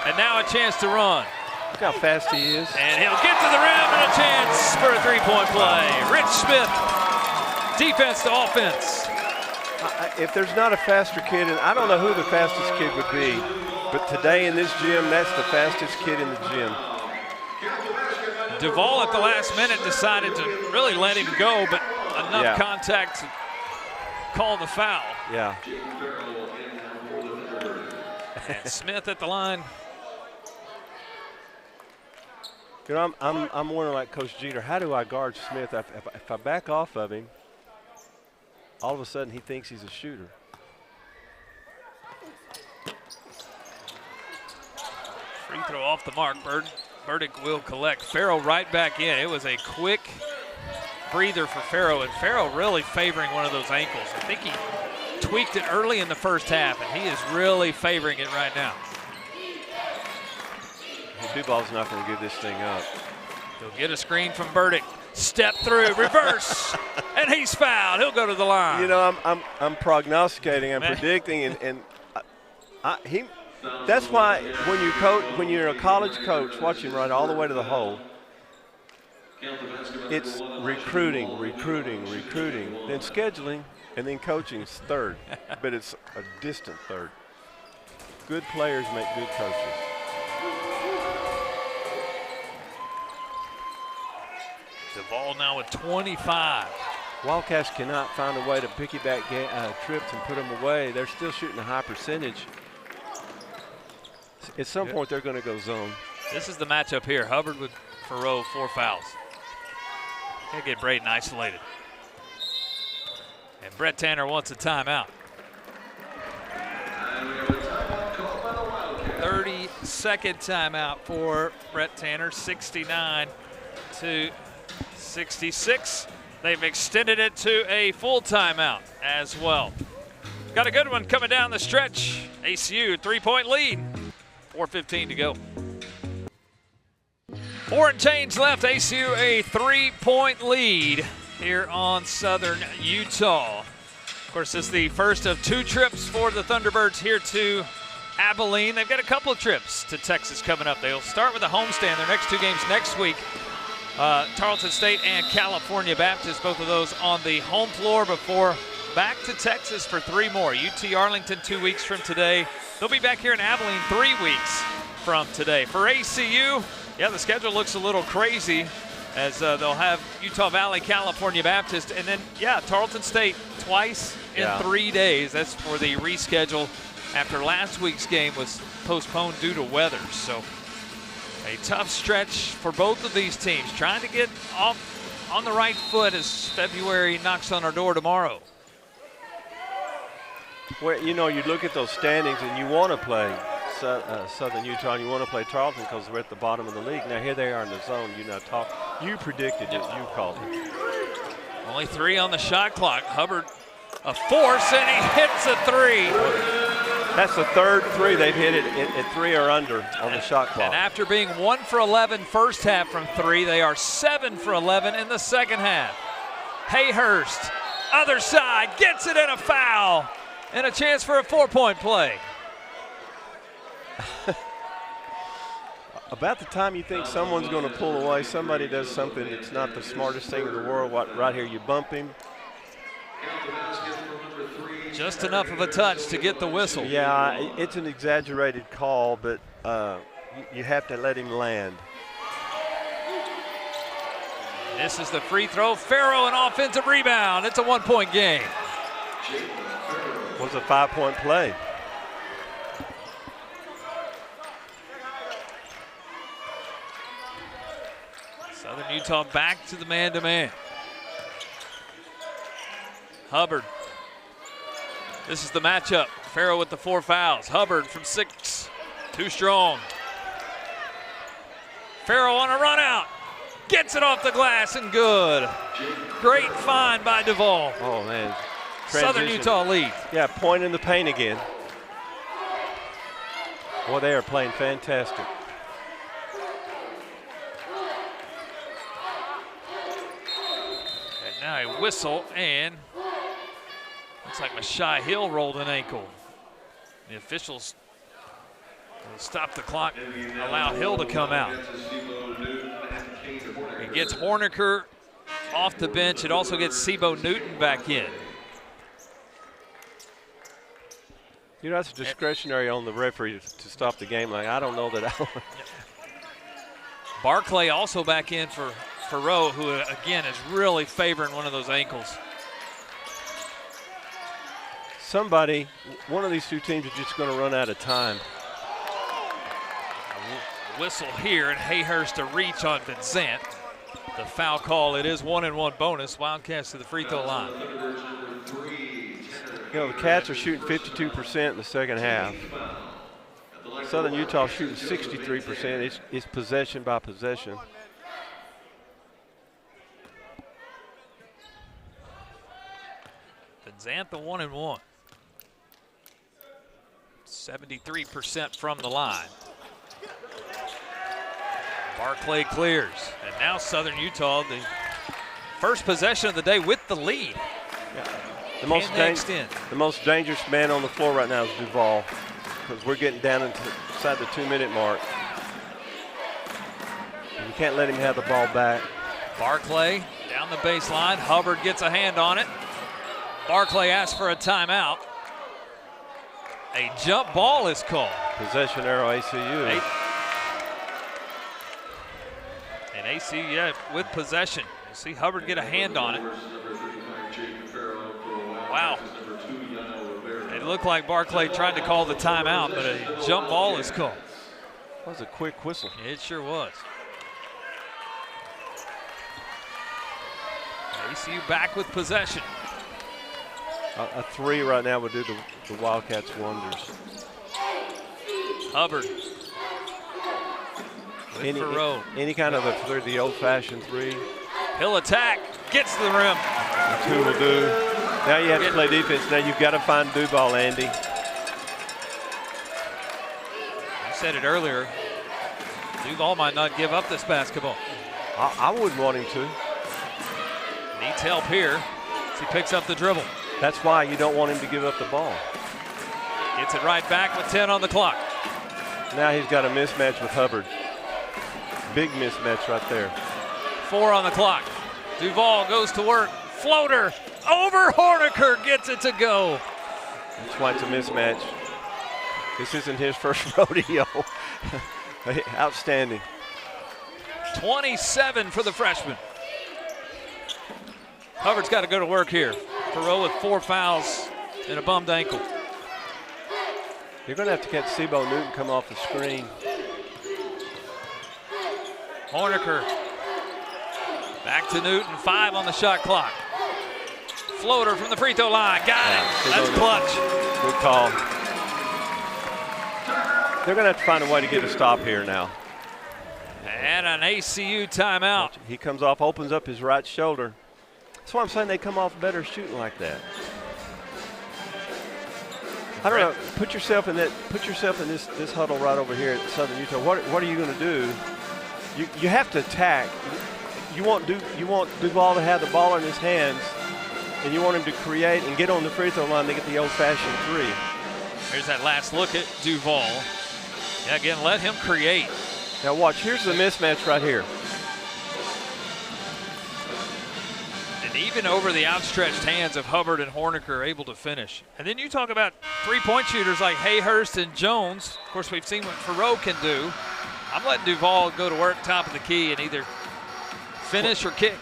And now a chance to run. Look how fast he is. And he'll get to the rim and a chance for a 3-point play. Rich Smith, defense to offense. If there's not a faster kid, and I don't know who the fastest kid would be, but today in this gym, that's the fastest kid in the gym. Duvall at the last minute decided to really let him go, but enough contact to call the foul. Yeah. And Smith at the line. You know, I'm wondering, like Coach Jeter, how do I guard Smith? If I back off of him, all of a sudden he thinks he's a shooter. Free throw off the mark. Burdick will collect. Farrow right back in. It was a quick breather for Farrow, and Farrow really favoring one of those ankles. I think he tweaked it early in the first half, and he is really favoring it right now. Duval's not going to give this thing up. He'll get a screen from Burdick. Step through, reverse, and he's fouled. He'll go to the line. You know, I'm prognosticating, I'm predicting, and that's why when you coach, when you're a college coach, watch him run all the way to the hole. It's recruiting, then scheduling, and then coaching's third, but it's a distant third. Good players make good coaches. Duvall now with 25. Wildcats cannot find a way to piggyback trips and put them away. They're still shooting a high percentage. At some point, they're going to go zone. This is the matchup here. Hubbard with Farrow, 4 fouls. Gotta get Braden isolated. And Brett Tanner wants a timeout. 30-second timeout for Brett Tanner, 69-66. they've extended it to a full timeout as well. Got a good one coming down the stretch. ACU 3-point lead. 4:15 to go. 4 and change left. ACU a 3-point lead here on Southern Utah. Of course, this is the first of 2 trips for the Thunderbirds here to Abilene. They've got a couple of trips to Texas coming up. They'll start with a homestand. Their next 2 games next week. Tarleton State and California Baptist, both of those on the home floor before back to Texas for 3 more. UT Arlington 2 weeks from today. They'll be back here in Abilene 3 weeks from today. For ACU, yeah, the schedule looks a little crazy as they'll have Utah Valley, California Baptist, and then, yeah, Tarleton State twice in 3 days. That's for the reschedule after last week's game was postponed due to weather. So a tough stretch for both of these teams, trying to get off on the right foot as February knocks on our door tomorrow. Well, you know, you look at those standings and you want to play Southern Utah and you want to play Tarleton because we're at the bottom of the league. Now here they are in the zone. You predicted it. You called it. Only 3 on the shot clock. Hubbard a force and he hits a 3. That's the 3rd 3 they've hit it at 3 or under on the shot clock. And after being 1 for 11 first half from 3, they are 7 for 11 in the second half. Hayhurst, other side, gets it in a foul and a chance for a 4-point play. About the time you think someone's going to pull away, somebody does something that's not the smartest thing in the world. Right here, you bump him. Just enough of a touch to get the whistle. Yeah, it's an exaggerated call, but you have to let him land. This is the free throw. Farrow, an offensive rebound. It's a 1-point game. It was a 5-point play. Southern Utah back to the man-to-man. Hubbard. This is the matchup. Farrow with the 4 fouls. Hubbard from 6. Too strong. Farrow on a run out. Gets it off the glass and good. Great find by Duvall. Oh, man. Southern Utah lead. Yeah, point in the paint again. Boy, they are playing fantastic. And now a whistle, and looks like Mashai Hill rolled an ankle. The officials will stop the clock, allow Hill to come out. It gets Horniker off the bench. It also gets Sebo Newton back in. You know, that's discretionary on the referee to stop the game. Like, I don't know that. Barclay also back in for Rowe, who again is really favoring one of those ankles. One of these 2 teams is just going to run out of time. A whistle here, and Hayhurst a reach on Vincent. The foul call, it is 1-and-1 bonus. Wildcats to the free throw line. You know, the Cats are shooting 52% in the second half. Southern Utah shooting 63%. It's possession by possession. Vincent the 1-and-1. 73% from the line. Barclay clears, and now Southern Utah, the first possession of the day with the lead. Yeah. The most dangerous man on the floor right now is Duvall, because we're getting down inside the 2-minute mark. You can't let him have the ball back. Barclay down the baseline. Hubbard gets a hand on it. Barclay asks for a timeout. A jump ball is called. Possession arrow, ACU. And ACU, yeah, with possession. You see Hubbard get a hand on it. Wow. It looked like Barclay tried to call the timeout, but a jump ball is called. That was a quick whistle. It sure was. ACU back with possession. A 3 right now would do the Wildcats wonders. Hubbard. Any kind of the old-fashioned 3. He'll attack. Gets to the rim. That's who will do. Now you have to play defense. Now you've got to find Duval, Andy. You said it earlier. Duval might not give up this basketball. I wouldn't want him to. Needs help here as he picks up the dribble. That's why you don't want him to give up the ball. Gets it right back with 10 on the clock. Now he's got a mismatch with Hubbard. Big mismatch right there. 4 on the clock. Duval goes to work. Floater over Horniker, gets it to go. That's why it's a mismatch. This isn't his first rodeo. Outstanding. 27 for the freshman. Hubbard's got to go to work here. Perot with 4 fouls and a bummed ankle. You're going to have to catch Sebo Newton come off the screen. Horniker back to Newton, 5 on the shot clock. Floater from the free throw line, got it. That's clutch. Good call. They're going to have to find a way to get a stop here now. And an ACU timeout. He comes off, opens up his right shoulder. That's why I'm saying they come off better shooting like that. I don't know. Put yourself in that. Put yourself in this huddle right over here at Southern Utah. What are you going to do? You have to attack. You want Duval to have the ball in his hands, and you want him to create and get on the free throw line to get the old-fashioned 3. Here's that last look at Duval. Yeah, again, let him create. Now watch. Here's the mismatch right here. And even over the outstretched hands of Hubbard and Horniker able to finish. And then you talk about three-point shooters like Hayhurst and Jones. Of course, we've seen what Perot can do. I'm letting Duval go to work top of the key and either finish or kick.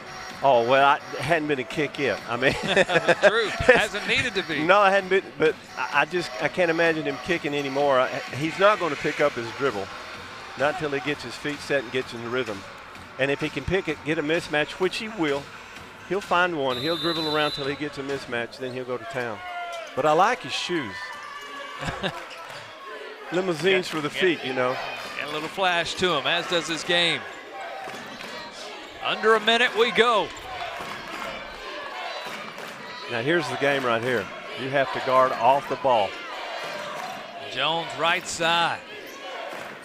Oh, well, it hadn't been a kick yet. I mean. True. Hasn't needed to be. No, it hadn't been. But I can't imagine him kicking anymore. He's not going to pick up his dribble. Not until he gets his feet set and gets in the rhythm. And if he can pick it, get a mismatch, which he will, he'll find one. He'll dribble around till he gets a mismatch, then he'll go to town. But I like his shoes. Limousines for the feet, you know. Got a little flash to him, as does his game. Under a minute we go. Now here's the game right here. You have to guard off the ball. Jones right side.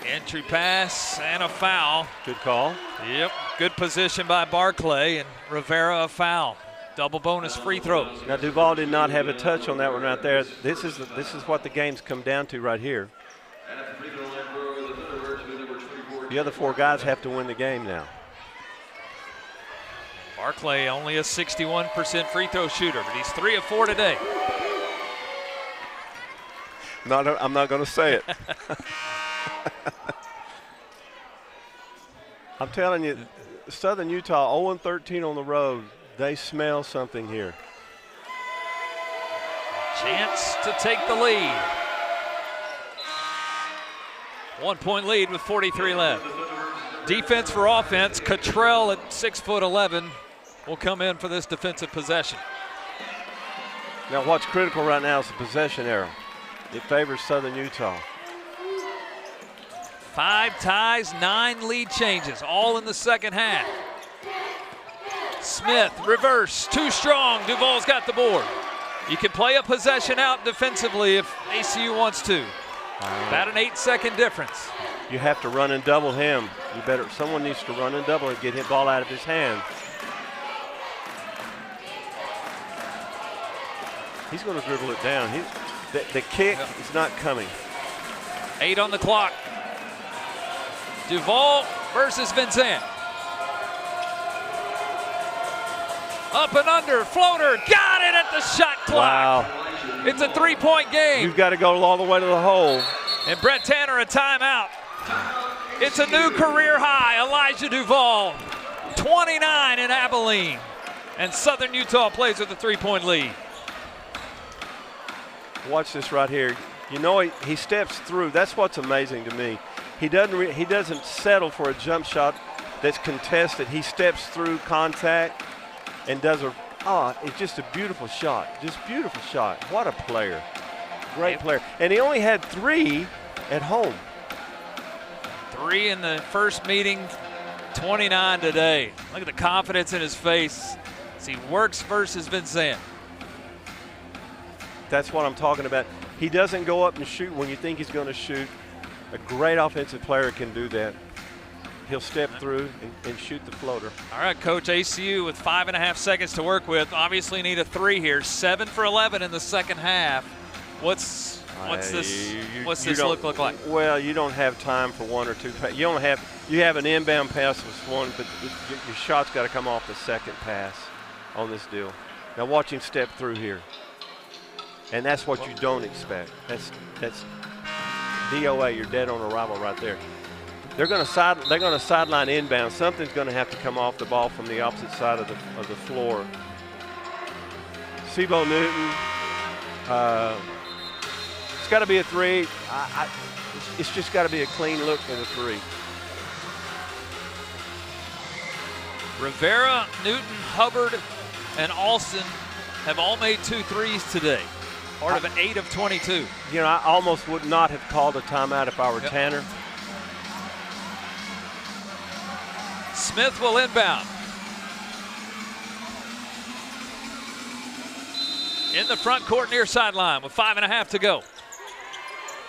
Entry pass and a foul. Good call. Yep, good position by Barclay, and Rivera a foul. Double bonus free throws. Now Duval did not have a touch on that one right there. This is what the game's come down to right here. The other 4 guys have to win the game now. Barclay only a 61% free throw shooter, but he's 3 of 4 today. I'm not going to say it. I'm telling you, Southern Utah 0-13 on the road. They smell something here. Chance to take the lead. 1-point lead with 43 left. Defense for offense. Cottrell at 6'11" will come in for this defensive possession. Now what's critical right now is the possession arrow. It favors Southern Utah. 5 ties, 9 lead changes, all in the second half. Smith, reverse, too strong. Duval's got the board. You can play a possession out defensively if ACU wants to. About an 8-second difference. You have to run and double him. Someone needs to run and double and get his ball out of his hand. He's going to dribble it down. The kick is not coming. 8 on the clock. Duval versus Vincent. Up and under, floater, got it at the shot clock. Wow. It's a 3-point game. You've got to go all the way to the hole. And Brett Tanner a timeout. It's a new career high. Elijah Duval, 29 in Abilene. And Southern Utah plays with a 3-point lead. Watch this right here. You know, he steps through. That's what's amazing to me. He doesn't settle for a jump shot that's contested. He steps through contact and does it's just a beautiful shot. Just beautiful shot. What a player. Great player. And he only had 3 at home. 3 in the first meeting, 29 today. Look at the confidence in his face. as he works versus Vincent. That's what I'm talking about. He doesn't go up and shoot when you think he's going to shoot. A great offensive player can do that. He'll step through and shoot the floater. All right, Coach, ACU with 5.5 seconds to work with. Obviously need a 3 here. 7 for 11 in the second half. What's this look like? Well, you don't have time for 1 or 2. You have an inbound pass with one, but your shot's got to come off the second pass on this deal. Now watch him step through here, and that's what you don't expect. That's DOA. You're dead on arrival right there. They're going to sideline inbound. Something's going to have to come off the ball from the opposite side of the floor. Sebo Newton. It's got to be a 3. It's just got to be a clean look at a 3. Rivera, Newton, Hubbard, and Alston have all made 2 threes today. Part of an 8 of 22. You know, I almost would not have called a timeout if I were Tanner. Smith will inbound. In the front court near sideline with 5.5 to go.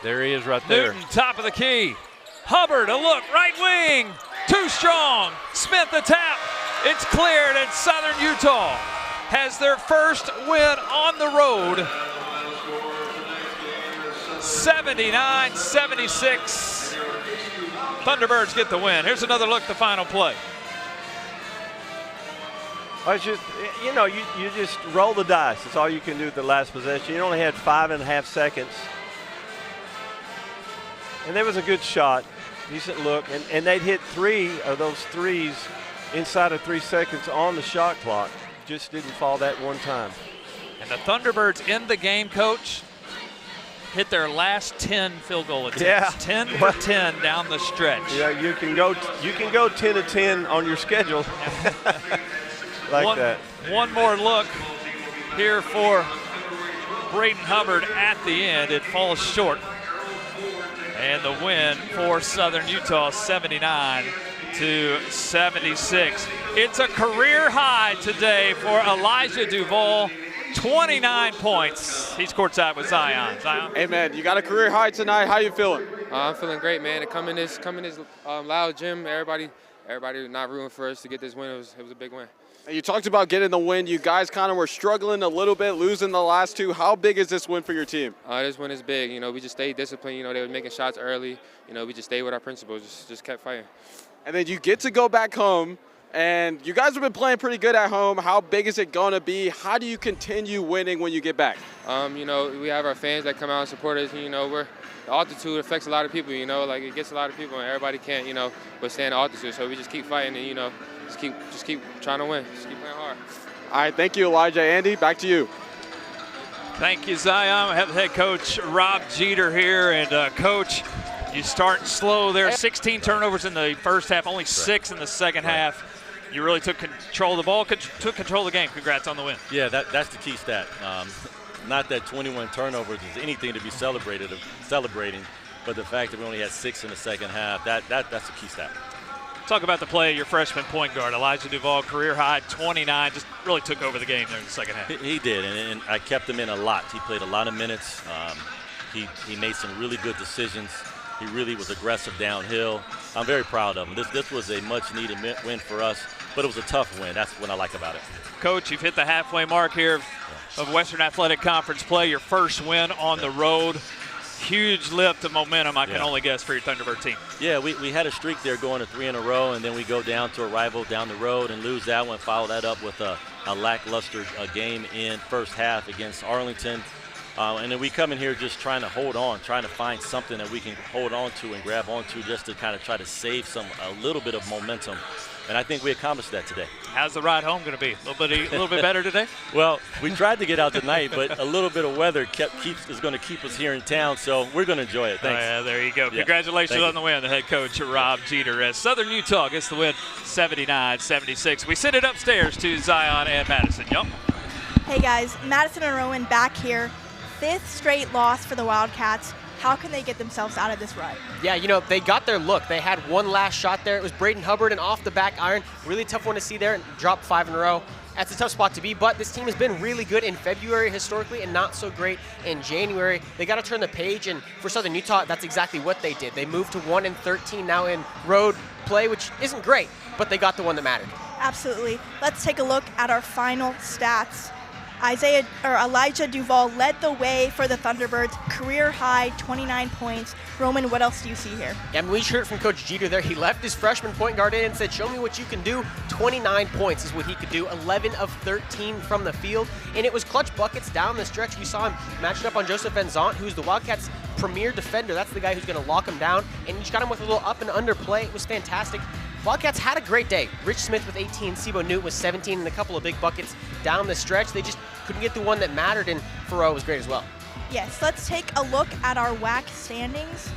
There he is right there. Newton, top of the key. Hubbard, a look, right wing. Too strong. Smith, the tap. It's cleared, and Southern Utah has their first win on the road. 79-76. Thunderbirds get the win. Here's another look at the final play. It's just, you know, you just roll the dice. That's all you can do with the last possession. You only had 5.5 seconds. And there was a good shot, decent look. And they'd hit 3 of those threes inside of 3 seconds on the shot clock. Just didn't fall that one time. And the Thunderbirds in the game, Coach, hit their last 10 field goal attempts. Yeah. 10 for 10 down the stretch. Yeah, you can go 10 of 10 on your schedule. That. One more look here for Braden Hubbard at the end. It falls short. And the win for Southern Utah, 79-76. It's a career high today for Elijah Duvall. 29 points. He's courtside with Zion. Zion? Hey, man, you got a career high tonight. How you feeling? I'm feeling great, man. To come in this loud gym, everybody not rooting for us to get this win. It was a big win. And you talked about getting the win. You guys kind of were struggling a little bit, losing the last 2. How big is this win for your team? This win is big. You know, we just stayed disciplined. You know, they were making shots early. You know, we just stayed with our principles, just kept fighting. And then you get to go back home, and you guys have been playing pretty good at home. How big is it going to be? How do you continue winning when you get back? You know, we have our fans that come out and support us. You know, the altitude affects a lot of people, you know, like it gets a lot of people, and everybody can't, you know, withstand the altitude. So we just keep fighting and, you know, just keep trying to win. Just keep playing hard. All right, thank you, Elijah. Andy, back to you. Thank you, Zion. I have head coach Rob Jeter here. And, Coach, you start slow there. 16 turnovers in the first half, only 6 in the second half. You really took control of the ball, took control of the game. Congrats on the win. Yeah, that's the key stat. Not that 21 turnovers is anything to be celebrating, but the fact that we only had 6 in the second half, that's a key stat. Talk about the play of your freshman point guard, Elijah Duvall, career high 29, just really took over the game there in the second half. He did, and I kept him in a lot. He played a lot of minutes. He made some really good decisions. He really was aggressive downhill. I'm very proud of him. This was a much-needed win for us, but it was a tough win. That's what I like about it. Coach, you've hit the halfway mark here of Western Athletic Conference play, your first win on the road. Huge lift of momentum, I can only guess, for your Thunderbird team. Yeah, we had a streak there going to 3 in a row, and then we go down to a rival down the road and lose that one, follow that up with a lackluster game in first half against Arlington. And then we come in here just trying to hold on, trying to find something that we can hold on to and grab onto just to kind of try to save a little bit of momentum. And I think we accomplished that today. How's the ride home going to be? A little bit better today? Well, we tried to get out tonight, but a little bit of weather is going to keep us here in town, so we're going to enjoy it. Thanks. Yeah, there you go. Yeah. Congratulations on the win, the head coach, Rob Jeter. As Southern Utah gets the win 79-76. We send it upstairs to Zion and Madison. Yup. Hey, guys. Madison and Rowan back here. 5th straight loss for the Wildcats. How can they get themselves out of this rut? Yeah, you know, they got their look. They had one last shot there. It was Braden Hubbard, and off the back iron. Really tough one to see there, and dropped 5 in a row. That's a tough spot to be, but this team has been really good in February historically and not so great in January. They got to turn the page, and for Southern Utah, that's exactly what they did. They moved to 1-13 now in road play, which isn't great, but they got the one that mattered. Absolutely. Let's take a look at our final stats. Elijah Duvall led the way for the Thunderbirds, career high 29 points. Roman, what else do you see here? Yeah, I mean, we heard from Coach Jeter there. He left his freshman point guard in and said, show me what you can do. 29 points is what he could do, 11 of 13 from the field, and it was clutch buckets down the stretch. We saw him matched up on Joseph Van Zandt, who's the Wildcats' premier defender. That's the guy who's going to lock him down, and he got him with a little up and under play. It was fantastic. Wildcats had a great day. Rich Smith with 18, Sibo Newt with 17, and a couple of big buckets down the stretch. They just couldn't get the one that mattered, and Farrell was great as well. Yes, let's take a look at our WAC standings.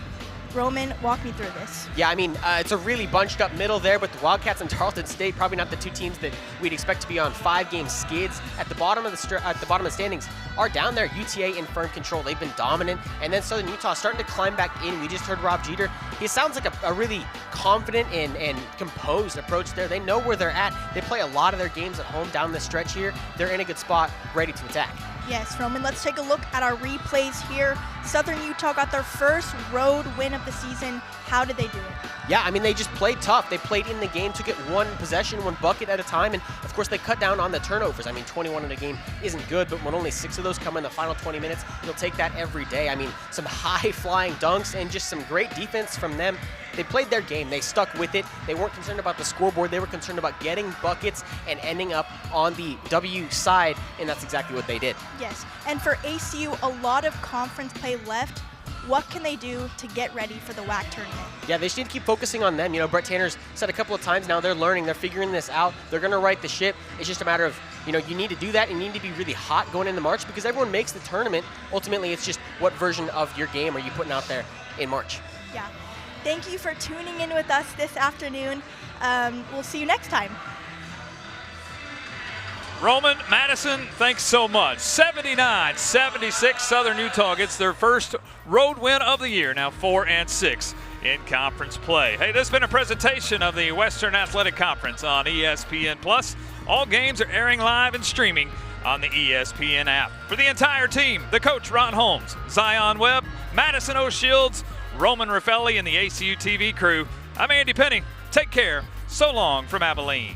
Roman, walk me through this. Yeah, I mean, it's a really bunched up middle there, but the Wildcats and Tarleton State, probably not the two teams that we'd expect to be on 5-game skids. At the bottom of the standings are down there, UTA in firm control. They've been dominant, and then Southern Utah starting to climb back in. We just heard Rob Jeter. He sounds like a really confident and composed approach there. They know where they're at. They play a lot of their games at home down the stretch here. They're in a good spot, ready to attack. Yes, Roman, let's take a look at our replays here. Southern Utah got their first road win of the season. How did they do it? Yeah, I mean, they just played tough. They played in the game, took it one possession, one bucket at a time, and of course they cut down on the turnovers. I mean, 21 in a game isn't good, but when only 6 of those come in the final 20 minutes, you'll take that every day. I mean, some high-flying dunks and just some great defense from them. They played their game. They stuck with it. They weren't concerned about the scoreboard. They were concerned about getting buckets and ending up on the W side, and that's exactly what they did. Yes, and for ACU, a lot of conference play left. What can they do to get ready for the WAC tournament? Yeah, they just need to keep focusing on them. You know, Brett Tanner's said a couple of times now they're learning, they're figuring this out. They're going to right the ship. It's just a matter of, you know, you need to do that and you need to be really hot going into March because everyone makes the tournament. Ultimately, it's just what version of your game are you putting out there in March? Yeah. Thank you for tuning in with us this afternoon. We'll see you next time. Roman, Madison, thanks so much. 79-76, Southern Utah gets their first road win of the year, now 4-6 in conference play. Hey, this has been a presentation of the Western Athletic Conference on ESPN+. All games are airing live and streaming on the ESPN app. For the entire team, the coach Ron Holmes, Zion Webb, Madison O'Shields, Roman Raffelli, and the ACUTV crew, I'm Andy Penny. Take care. So long from Abilene.